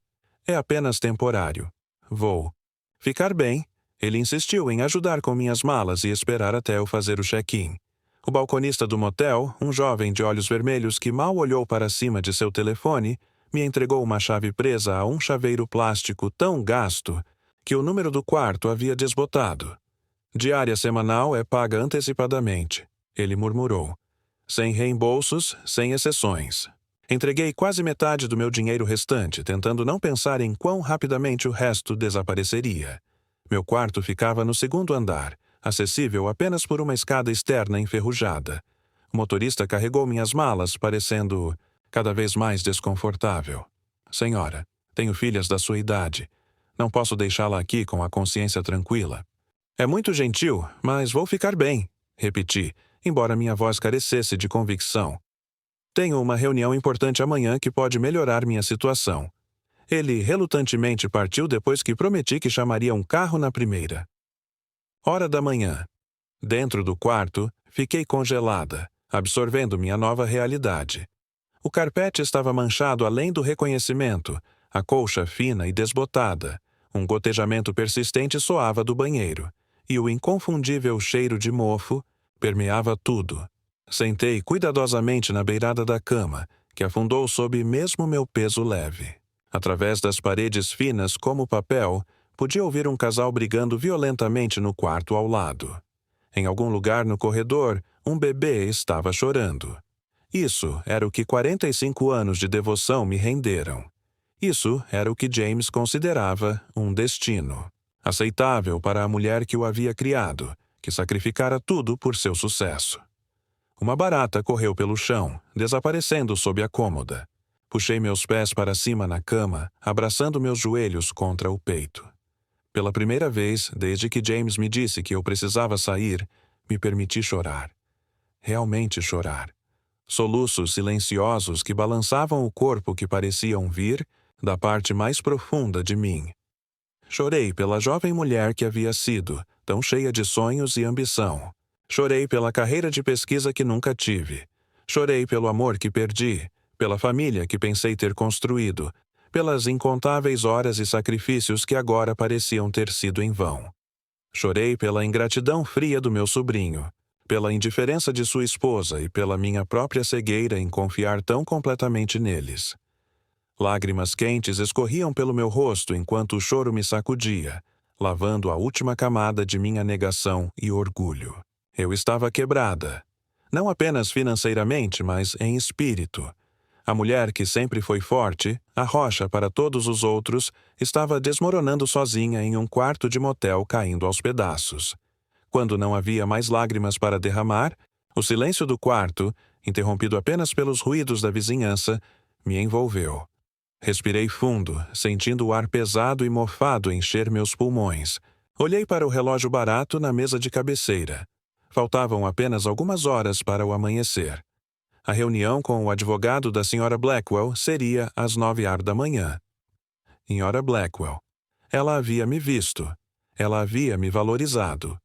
[SPEAKER 1] É apenas temporário. Vou. Ficar bem. Ele insistiu em ajudar com minhas malas e esperar até eu fazer o check-in. O balconista do motel, um jovem de olhos vermelhos que mal olhou para cima de seu telefone, me entregou uma chave presa a um chaveiro plástico tão gasto que o número do quarto havia desbotado. Diária semanal é paga antecipadamente, ele murmurou. Sem reembolsos, sem exceções. Entreguei quase metade do meu dinheiro restante, tentando não pensar em quão rapidamente o resto desapareceria. Meu quarto ficava no segundo andar, acessível apenas por uma escada externa enferrujada. O motorista carregou minhas malas, parecendo cada vez mais desconfortável. Senhora, tenho filhas da sua idade. Não posso deixá-la aqui com a consciência tranquila. É muito gentil, mas vou ficar bem, repeti, embora minha voz carecesse de convicção. Tenho uma reunião importante amanhã que pode melhorar minha situação. Ele relutantemente partiu depois que prometi que chamaria um carro na primeira. Hora da manhã. Dentro do quarto, fiquei congelada, absorvendo minha nova realidade. O carpete estava manchado além do reconhecimento, a colcha fina e desbotada. Um gotejamento persistente soava do banheiro, e o inconfundível cheiro de mofo permeava tudo. Sentei cuidadosamente na beirada da cama, que afundou sob mesmo meu peso leve. Através das paredes finas como papel, podia ouvir um casal brigando violentamente no quarto ao lado. Em algum lugar no corredor, um bebê estava chorando. Isso era o que 45 anos de devoção me renderam. Isso era o que James considerava um destino. Aceitável para a mulher que o havia criado, que sacrificara tudo por seu sucesso. Uma barata correu pelo chão, desaparecendo sob a cômoda. Puxei meus pés para cima na cama, abraçando meus joelhos contra o peito. Pela primeira vez, desde que James me disse que eu precisava sair, me permiti chorar. Realmente chorar. Soluços silenciosos que balançavam o corpo que pareciam vir da parte mais profunda de mim. Chorei pela jovem mulher que havia sido, tão cheia de sonhos e ambição. Chorei pela carreira de pesquisa que nunca tive. Chorei pelo amor que perdi, pela família que pensei ter construído, pelas incontáveis horas e sacrifícios que agora pareciam ter sido em vão. Chorei pela ingratidão fria do meu sobrinho, pela indiferença de sua esposa e pela minha própria cegueira em confiar tão completamente neles. Lágrimas quentes escorriam pelo meu rosto enquanto o choro me sacudia, lavando a última camada de minha negação e orgulho. Eu estava quebrada. Não apenas financeiramente, mas em espírito. A mulher que sempre foi forte, a rocha para todos os outros, estava desmoronando sozinha em um quarto de motel caindo aos pedaços. Quando não havia mais lágrimas para derramar, o silêncio do quarto, interrompido apenas pelos ruídos da vizinhança, me envolveu. Respirei fundo, sentindo o ar pesado e mofado encher meus pulmões. Olhei para o relógio barato na mesa de cabeceira. Faltavam apenas algumas horas para o amanhecer. A reunião com o advogado da Sra. Blackwell seria às 9h da manhã. Sra. Blackwell. Ela havia me visto. Ela havia me valorizado.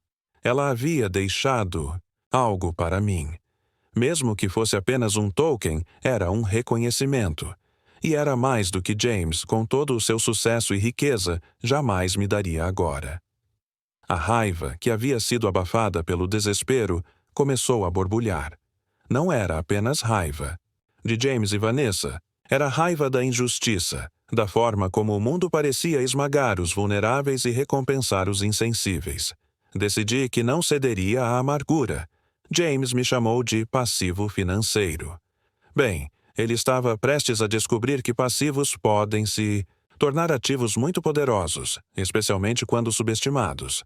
[SPEAKER 1] Ela havia deixado algo para mim. Mesmo que fosse apenas um token, era um reconhecimento. E era mais do que James, com todo o seu sucesso e riqueza, jamais me daria agora. A raiva, que havia sido abafada pelo desespero, começou a borbulhar. Não era apenas raiva. De James e Vanessa, era raiva da injustiça, da forma como o mundo parecia esmagar os vulneráveis e recompensar os insensíveis. Decidi que não cederia à amargura. James me chamou de passivo financeiro. Bem, ele estava prestes a descobrir que passivos podem se tornar ativos muito poderosos, especialmente quando subestimados.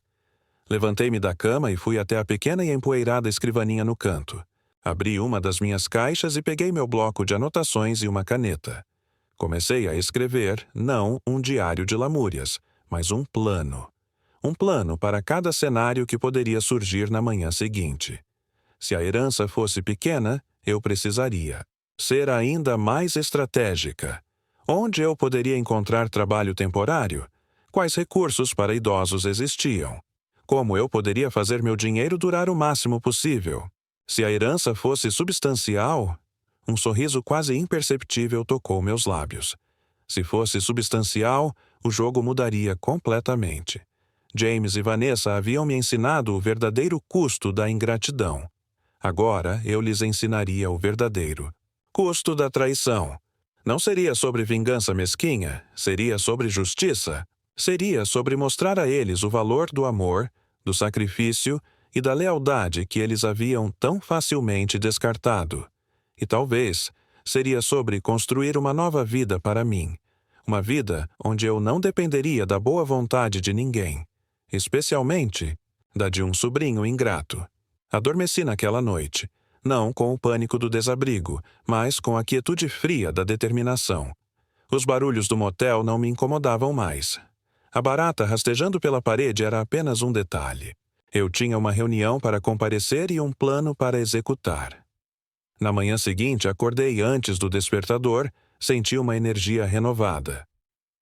[SPEAKER 1] Levantei-me da cama e fui até a pequena e empoeirada escrivaninha no canto. Abri uma das minhas caixas e peguei meu bloco de anotações e uma caneta. Comecei a escrever, não um diário de lamúrias, mas um plano. Um plano para cada cenário que poderia surgir na manhã seguinte. Se a herança fosse pequena, eu precisaria ser ainda mais estratégica. Onde eu poderia encontrar trabalho temporário? Quais recursos para idosos existiam? Como eu poderia fazer meu dinheiro durar o máximo possível? Se a herança fosse substancial, um sorriso quase imperceptível tocou meus lábios. Se fosse substancial, o jogo mudaria completamente. James e Vanessa haviam me ensinado o verdadeiro custo da ingratidão. Agora eu lhes ensinaria o verdadeiro custo da traição. Não seria sobre vingança mesquinha, seria sobre justiça. Seria sobre mostrar a eles o valor do amor, do sacrifício e da lealdade que eles haviam tão facilmente descartado. E talvez seria sobre construir uma nova vida para mim. Uma vida onde eu não dependeria da boa vontade de ninguém, especialmente da de um sobrinho ingrato. Adormeci naquela noite, não com o pânico do desabrigo, mas com a quietude fria da determinação. Os barulhos do motel não me incomodavam mais. A barata rastejando pela parede era apenas um detalhe. Eu tinha uma reunião para comparecer e um plano para executar. Na manhã seguinte, acordei antes do despertador, senti uma energia renovada.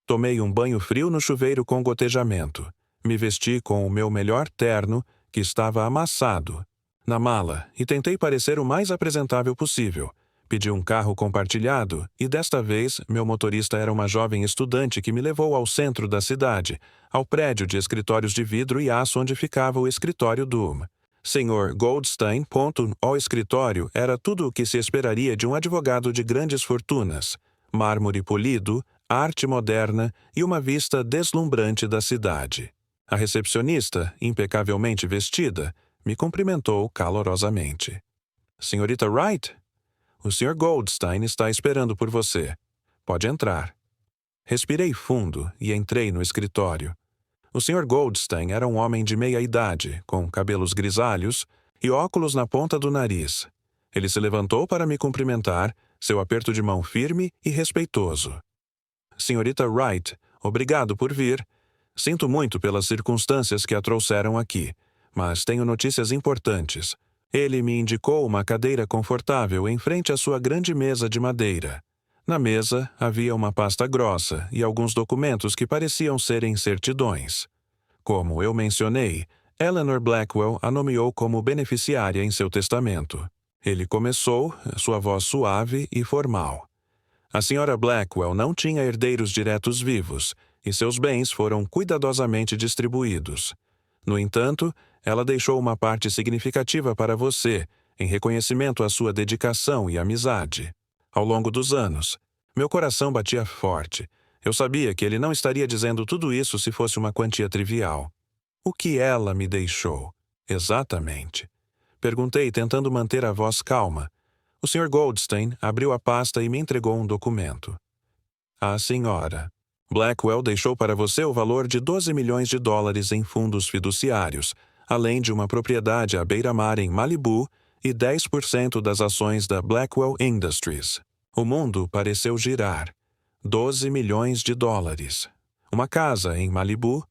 [SPEAKER 1] Tomei um banho frio no chuveiro com gotejamento. Me vesti com o meu melhor terno, que estava amassado, na mala, e tentei parecer o mais apresentável possível. Pedi um carro compartilhado e, desta vez, meu motorista era uma jovem estudante que me levou ao centro da cidade, ao prédio de escritórios de vidro e aço onde ficava o escritório do Sr. Goldstein. O escritório era tudo o que se esperaria de um advogado de grandes fortunas. Mármore polido, arte moderna e uma vista deslumbrante da cidade. A recepcionista, impecavelmente vestida, me cumprimentou calorosamente. Senhorita Wright? O Sr. Goldstein está esperando por você. Pode entrar. Respirei fundo e entrei no escritório. O Sr. Goldstein era um homem de meia idade, com cabelos grisalhos e óculos na ponta do nariz. Ele se levantou para me cumprimentar, seu aperto de mão firme e respeitoso. Senhorita Wright, obrigado por vir. Sinto muito pelas circunstâncias que a trouxeram aqui, mas tenho notícias importantes. Ele me indicou uma cadeira confortável em frente à sua grande mesa de madeira. Na mesa havia uma pasta grossa e alguns documentos que pareciam serem certidões. Como eu mencionei, Eleanor Blackwell a nomeou como beneficiária em seu testamento. Ele começou, sua voz suave e formal. A Sra. Blackwell não tinha herdeiros diretos vivos, e seus bens foram cuidadosamente distribuídos. No entanto, ela deixou uma parte significativa para você, em reconhecimento à sua dedicação e amizade. Ao longo dos anos, meu coração batia forte. Eu sabia que ele não estaria dizendo tudo isso se fosse uma quantia trivial. O que ela me deixou? Exatamente. Perguntei, tentando manter a voz calma. O Sr. Goldstein abriu a pasta e me entregou um documento. A senhora Blackwell deixou para você o valor de $12 milhões em fundos fiduciários, além de uma propriedade à beira-mar em Malibu e 10% das ações da Blackwell Industries. O mundo pareceu girar. $12 milhões. Uma casa em Malibu,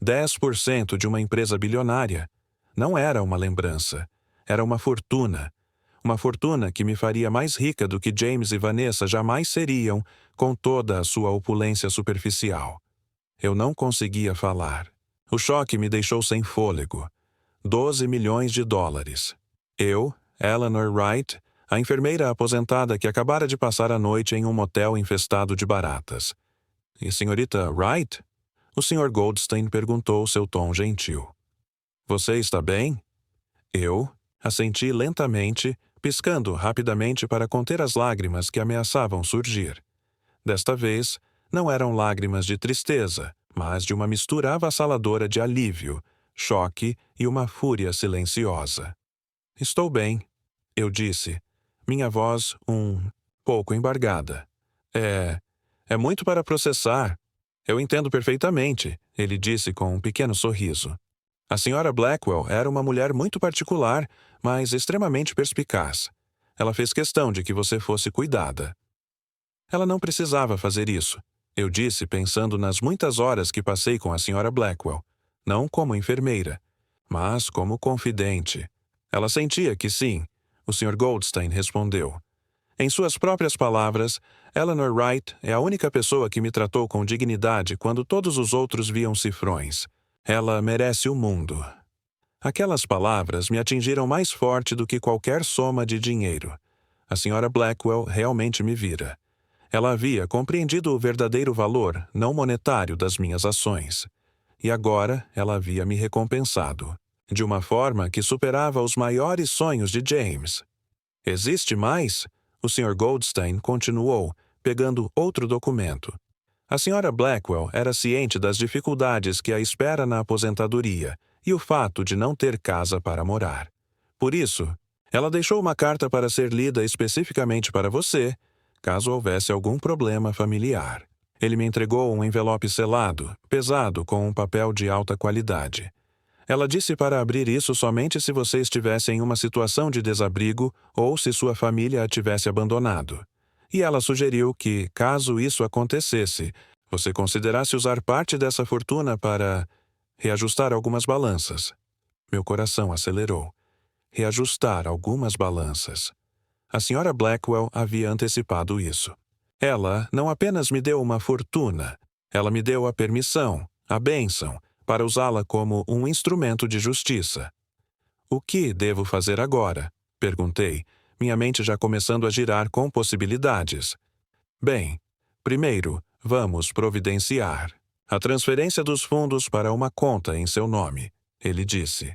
[SPEAKER 1] 10% de uma empresa bilionária. Não era uma lembrança. Era uma fortuna. Uma fortuna que me faria mais rica do que James e Vanessa jamais seriam, com toda a sua opulência superficial. Eu não conseguia falar. O choque me deixou sem fôlego. $12 milhões. Eu, Eleanor Wright, a enfermeira aposentada que acabara de passar a noite em um motel infestado de baratas. E senhorita Wright? O Sr. Goldstein perguntou seu tom gentil. Você está bem? Eu assenti lentamente, piscando rapidamente para conter as lágrimas que ameaçavam surgir. Desta vez, não eram lágrimas de tristeza, mas de uma mistura avassaladora de alívio, choque e uma fúria silenciosa. Estou bem, eu disse, minha voz pouco embargada. É muito para processar. Eu entendo perfeitamente, ele disse com um pequeno sorriso. A Sra. Blackwell era uma mulher muito particular, mas extremamente perspicaz. Ela fez questão de que você fosse cuidada. Ela não precisava fazer isso. Eu disse pensando nas muitas horas que passei com a Sra. Blackwell, não como enfermeira, mas como confidente. Ela sentia que sim. O Sr. Goldstein respondeu. Em suas próprias palavras, Eleanor Wright é a única pessoa que me tratou com dignidade quando todos os outros viam cifrões. Ela merece o mundo. Aquelas palavras me atingiram mais forte do que qualquer soma de dinheiro. A Sra. Blackwell realmente me vira. Ela havia compreendido o verdadeiro valor não monetário das minhas ações. E agora ela havia me recompensado, de uma forma que superava os maiores sonhos de James. Existe mais? O Sr. Goldstein continuou, pegando outro documento. A Sra. Blackwell era ciente das dificuldades que a espera na aposentadoria e o fato de não ter casa para morar. Por isso, ela deixou uma carta para ser lida especificamente para você, caso houvesse algum problema familiar. Ele me entregou um envelope selado, pesado, com um papel de alta qualidade. Ela disse para abrir isso somente se você estivesse em uma situação de desabrigo ou se sua família a tivesse abandonado. E ela sugeriu que, caso isso acontecesse, você considerasse usar parte dessa fortuna para reajustar algumas balanças. Meu coração acelerou. Reajustar algumas balanças. A Sra. Blackwell havia antecipado isso. Ela não apenas me deu uma fortuna, ela me deu a permissão, a bênção, para usá-la como um instrumento de justiça. O que devo fazer agora? Perguntei, minha mente já começando a girar com possibilidades. Bem, primeiro, vamos providenciar a transferência dos fundos para uma conta em seu nome, ele disse.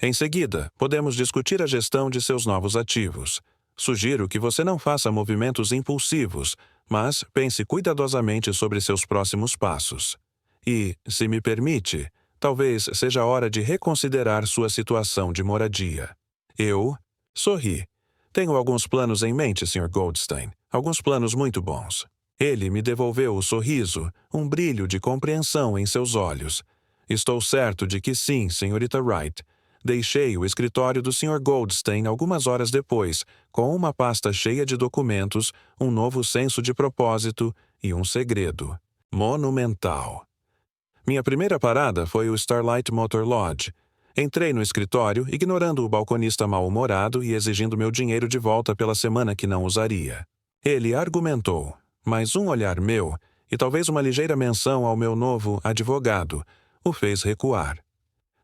[SPEAKER 1] Em seguida, podemos discutir a gestão de seus novos ativos. Sugiro que você não faça movimentos impulsivos, mas pense cuidadosamente sobre seus próximos passos. E, se me permite, talvez seja a hora de reconsiderar sua situação de moradia. Eu sorri. Tenho alguns planos em mente, Sr. Goldstein. Alguns planos muito bons. Ele me devolveu o sorriso, um brilho de compreensão em seus olhos. Estou certo de que sim, Sra. Wright. Deixei o escritório do Sr. Goldstein algumas horas depois, com uma pasta cheia de documentos, um novo senso de propósito e um segredo. Monumental. Minha primeira parada foi o Starlight Motor Lodge. Entrei no escritório, ignorando o balconista mal-humorado e exigindo meu dinheiro de volta pela semana que não usaria. Ele argumentou, mas um olhar meu, e talvez uma ligeira menção ao meu novo advogado, o fez recuar.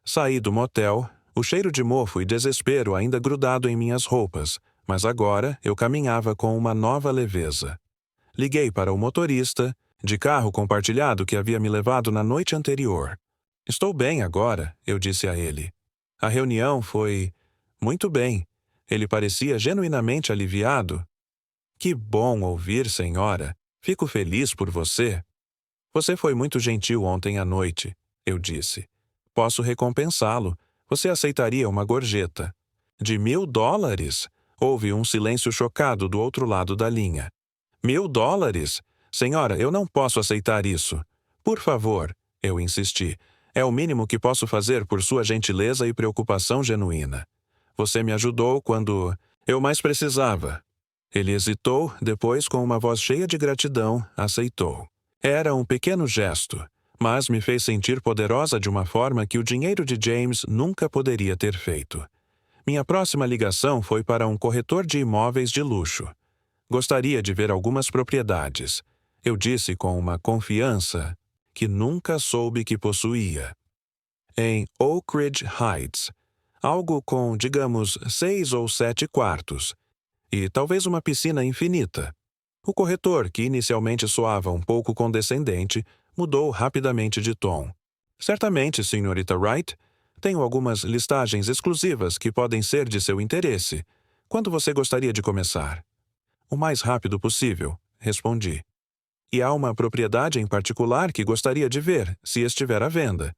[SPEAKER 1] Saí do motel, o cheiro de mofo e desespero ainda grudado em minhas roupas, mas agora eu caminhava com uma nova leveza. Liguei para o motorista, de carro compartilhado que havia me levado na noite anterior. Estou bem agora, eu disse a ele. A reunião foi muito bem. Ele parecia genuinamente aliviado. Que bom ouvir, senhora. Fico feliz por você. Você foi muito gentil ontem à noite, eu disse. Posso recompensá-lo. Você aceitaria uma gorjeta. De $1.000? Houve um silêncio chocado do outro lado da linha. $1.000? Senhora, eu não posso aceitar isso. Por favor, eu insisti. É o mínimo que posso fazer por sua gentileza e preocupação genuína. Você me ajudou quando eu mais precisava. Ele hesitou, depois, com uma voz cheia de gratidão, aceitou. Era um pequeno gesto, mas me fez sentir poderosa de uma forma que o dinheiro de James nunca poderia ter feito. Minha próxima ligação foi para um corretor de imóveis de luxo. Gostaria de ver algumas propriedades. Eu disse com uma confiança que nunca soube que possuía. Em Oak Ridge Heights, algo com, digamos, 6 ou 7 quartos, e talvez uma piscina infinita. O corretor, que inicialmente soava um pouco condescendente, mudou rapidamente de tom. Certamente, Sra. Wright, tenho algumas listagens exclusivas que podem ser de seu interesse. Quando você gostaria de começar? O mais rápido possível, respondi. E há uma propriedade em particular que gostaria de ver, se estiver à venda.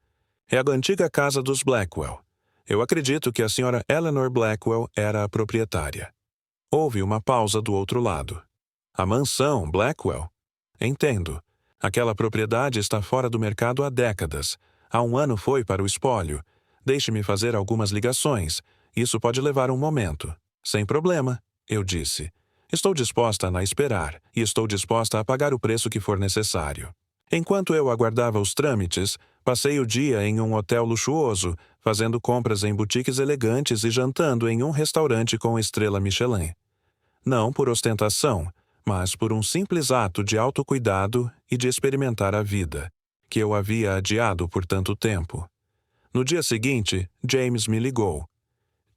[SPEAKER 1] É a antiga casa dos Blackwell. Eu acredito que a Sra. Eleanor Blackwell era a proprietária. Houve uma pausa do outro lado. A mansão Blackwell? Entendo. Aquela propriedade está fora do mercado há décadas. Há um ano foi para o espólio. Deixe-me fazer algumas ligações. Isso pode levar um momento. Sem problema, eu disse. Estou disposta a esperar, e estou disposta a pagar o preço que for necessário. Enquanto eu aguardava os trâmites, passei o dia em um hotel luxuoso, fazendo compras em boutiques elegantes e jantando em um restaurante com estrela Michelin. Não por ostentação, mas por um simples ato de autocuidado e de experimentar a vida, que eu havia adiado por tanto tempo. No dia seguinte, James me ligou.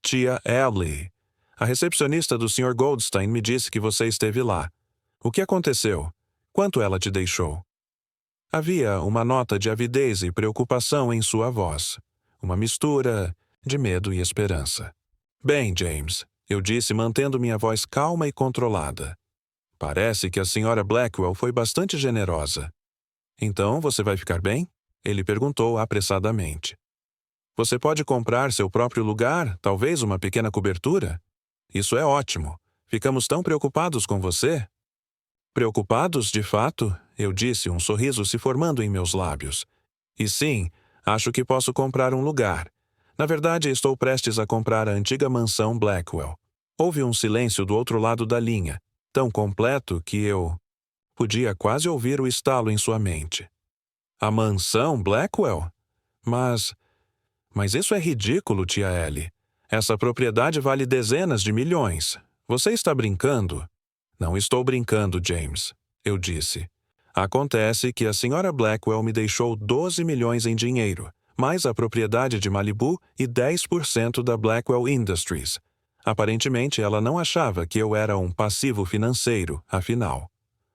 [SPEAKER 1] Tia Ellie, a recepcionista do Sr. Goldstein me disse que você esteve lá. O que aconteceu? Quanto ela te deixou? Havia uma nota de avidez e preocupação em sua voz. Uma mistura de medo e esperança. Bem, James, eu disse mantendo minha voz calma e controlada. Parece que a Sra. Blackwell foi bastante generosa. Então você vai ficar bem? Ele perguntou apressadamente. Você pode comprar seu próprio lugar, talvez uma pequena cobertura? Isso é ótimo. Ficamos tão preocupados com você. Preocupados, de fato? Eu disse, um sorriso se formando em meus lábios. E sim, acho que posso comprar um lugar. Na verdade, estou prestes a comprar a antiga mansão Blackwell. Houve um silêncio do outro lado da linha, tão completo que eu podia quase ouvir o estalo em sua mente. A mansão Blackwell? Mas isso é ridículo, tia Ellie. Essa propriedade vale dezenas de milhões. Você está brincando? Não estou brincando, James, eu disse. Acontece que a Sra. Blackwell me deixou 12 milhões em dinheiro, mais a propriedade de Malibu e 10% da Blackwell Industries. Aparentemente, ela não achava que eu era um passivo financeiro, afinal.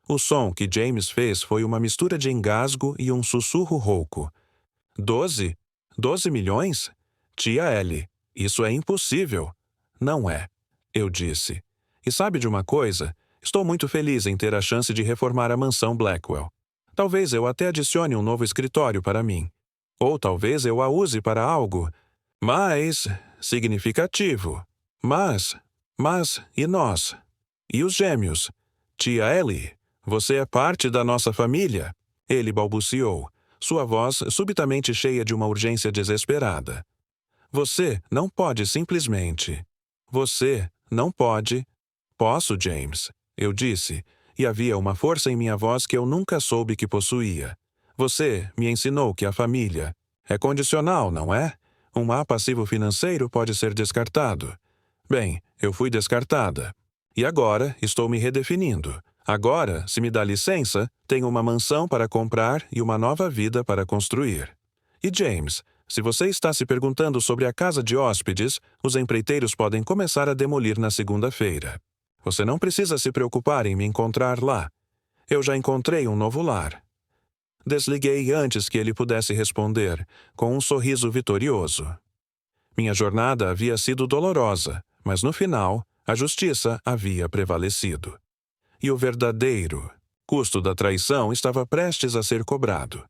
[SPEAKER 1] O som que James fez foi uma mistura de engasgo e um sussurro rouco. 12? 12 milhões? Tia Ellie, isso é impossível. Não é, eu disse. E sabe de uma coisa? Estou muito feliz em ter a chance de reformar a mansão Blackwell. Talvez eu até adicione um novo escritório para mim. Ou talvez eu a use para algo mais significativo. Mas, e nós? E os gêmeos? Tia Ellie, você é parte da nossa família? Ele balbuciou, sua voz subitamente cheia de uma urgência desesperada. Você não pode simplesmente. Você não pode. Posso, James, eu disse, e havia uma força em minha voz que eu nunca soube que possuía. Você me ensinou que a família é condicional, não é? Um A passivo financeiro pode ser descartado. Bem, eu fui descartada. E agora estou me redefinindo. Agora, se me dá licença, tenho uma mansão para comprar e uma nova vida para construir. E James, se você está se perguntando sobre a casa de hóspedes, os empreiteiros podem começar a demolir na segunda-feira. Você não precisa se preocupar em me encontrar lá. Eu já encontrei um novo lar. Desliguei antes que ele pudesse responder, com um sorriso vitorioso. Minha jornada havia sido dolorosa, mas no final, a justiça havia prevalecido. E o verdadeiro custo da traição estava prestes a ser cobrado.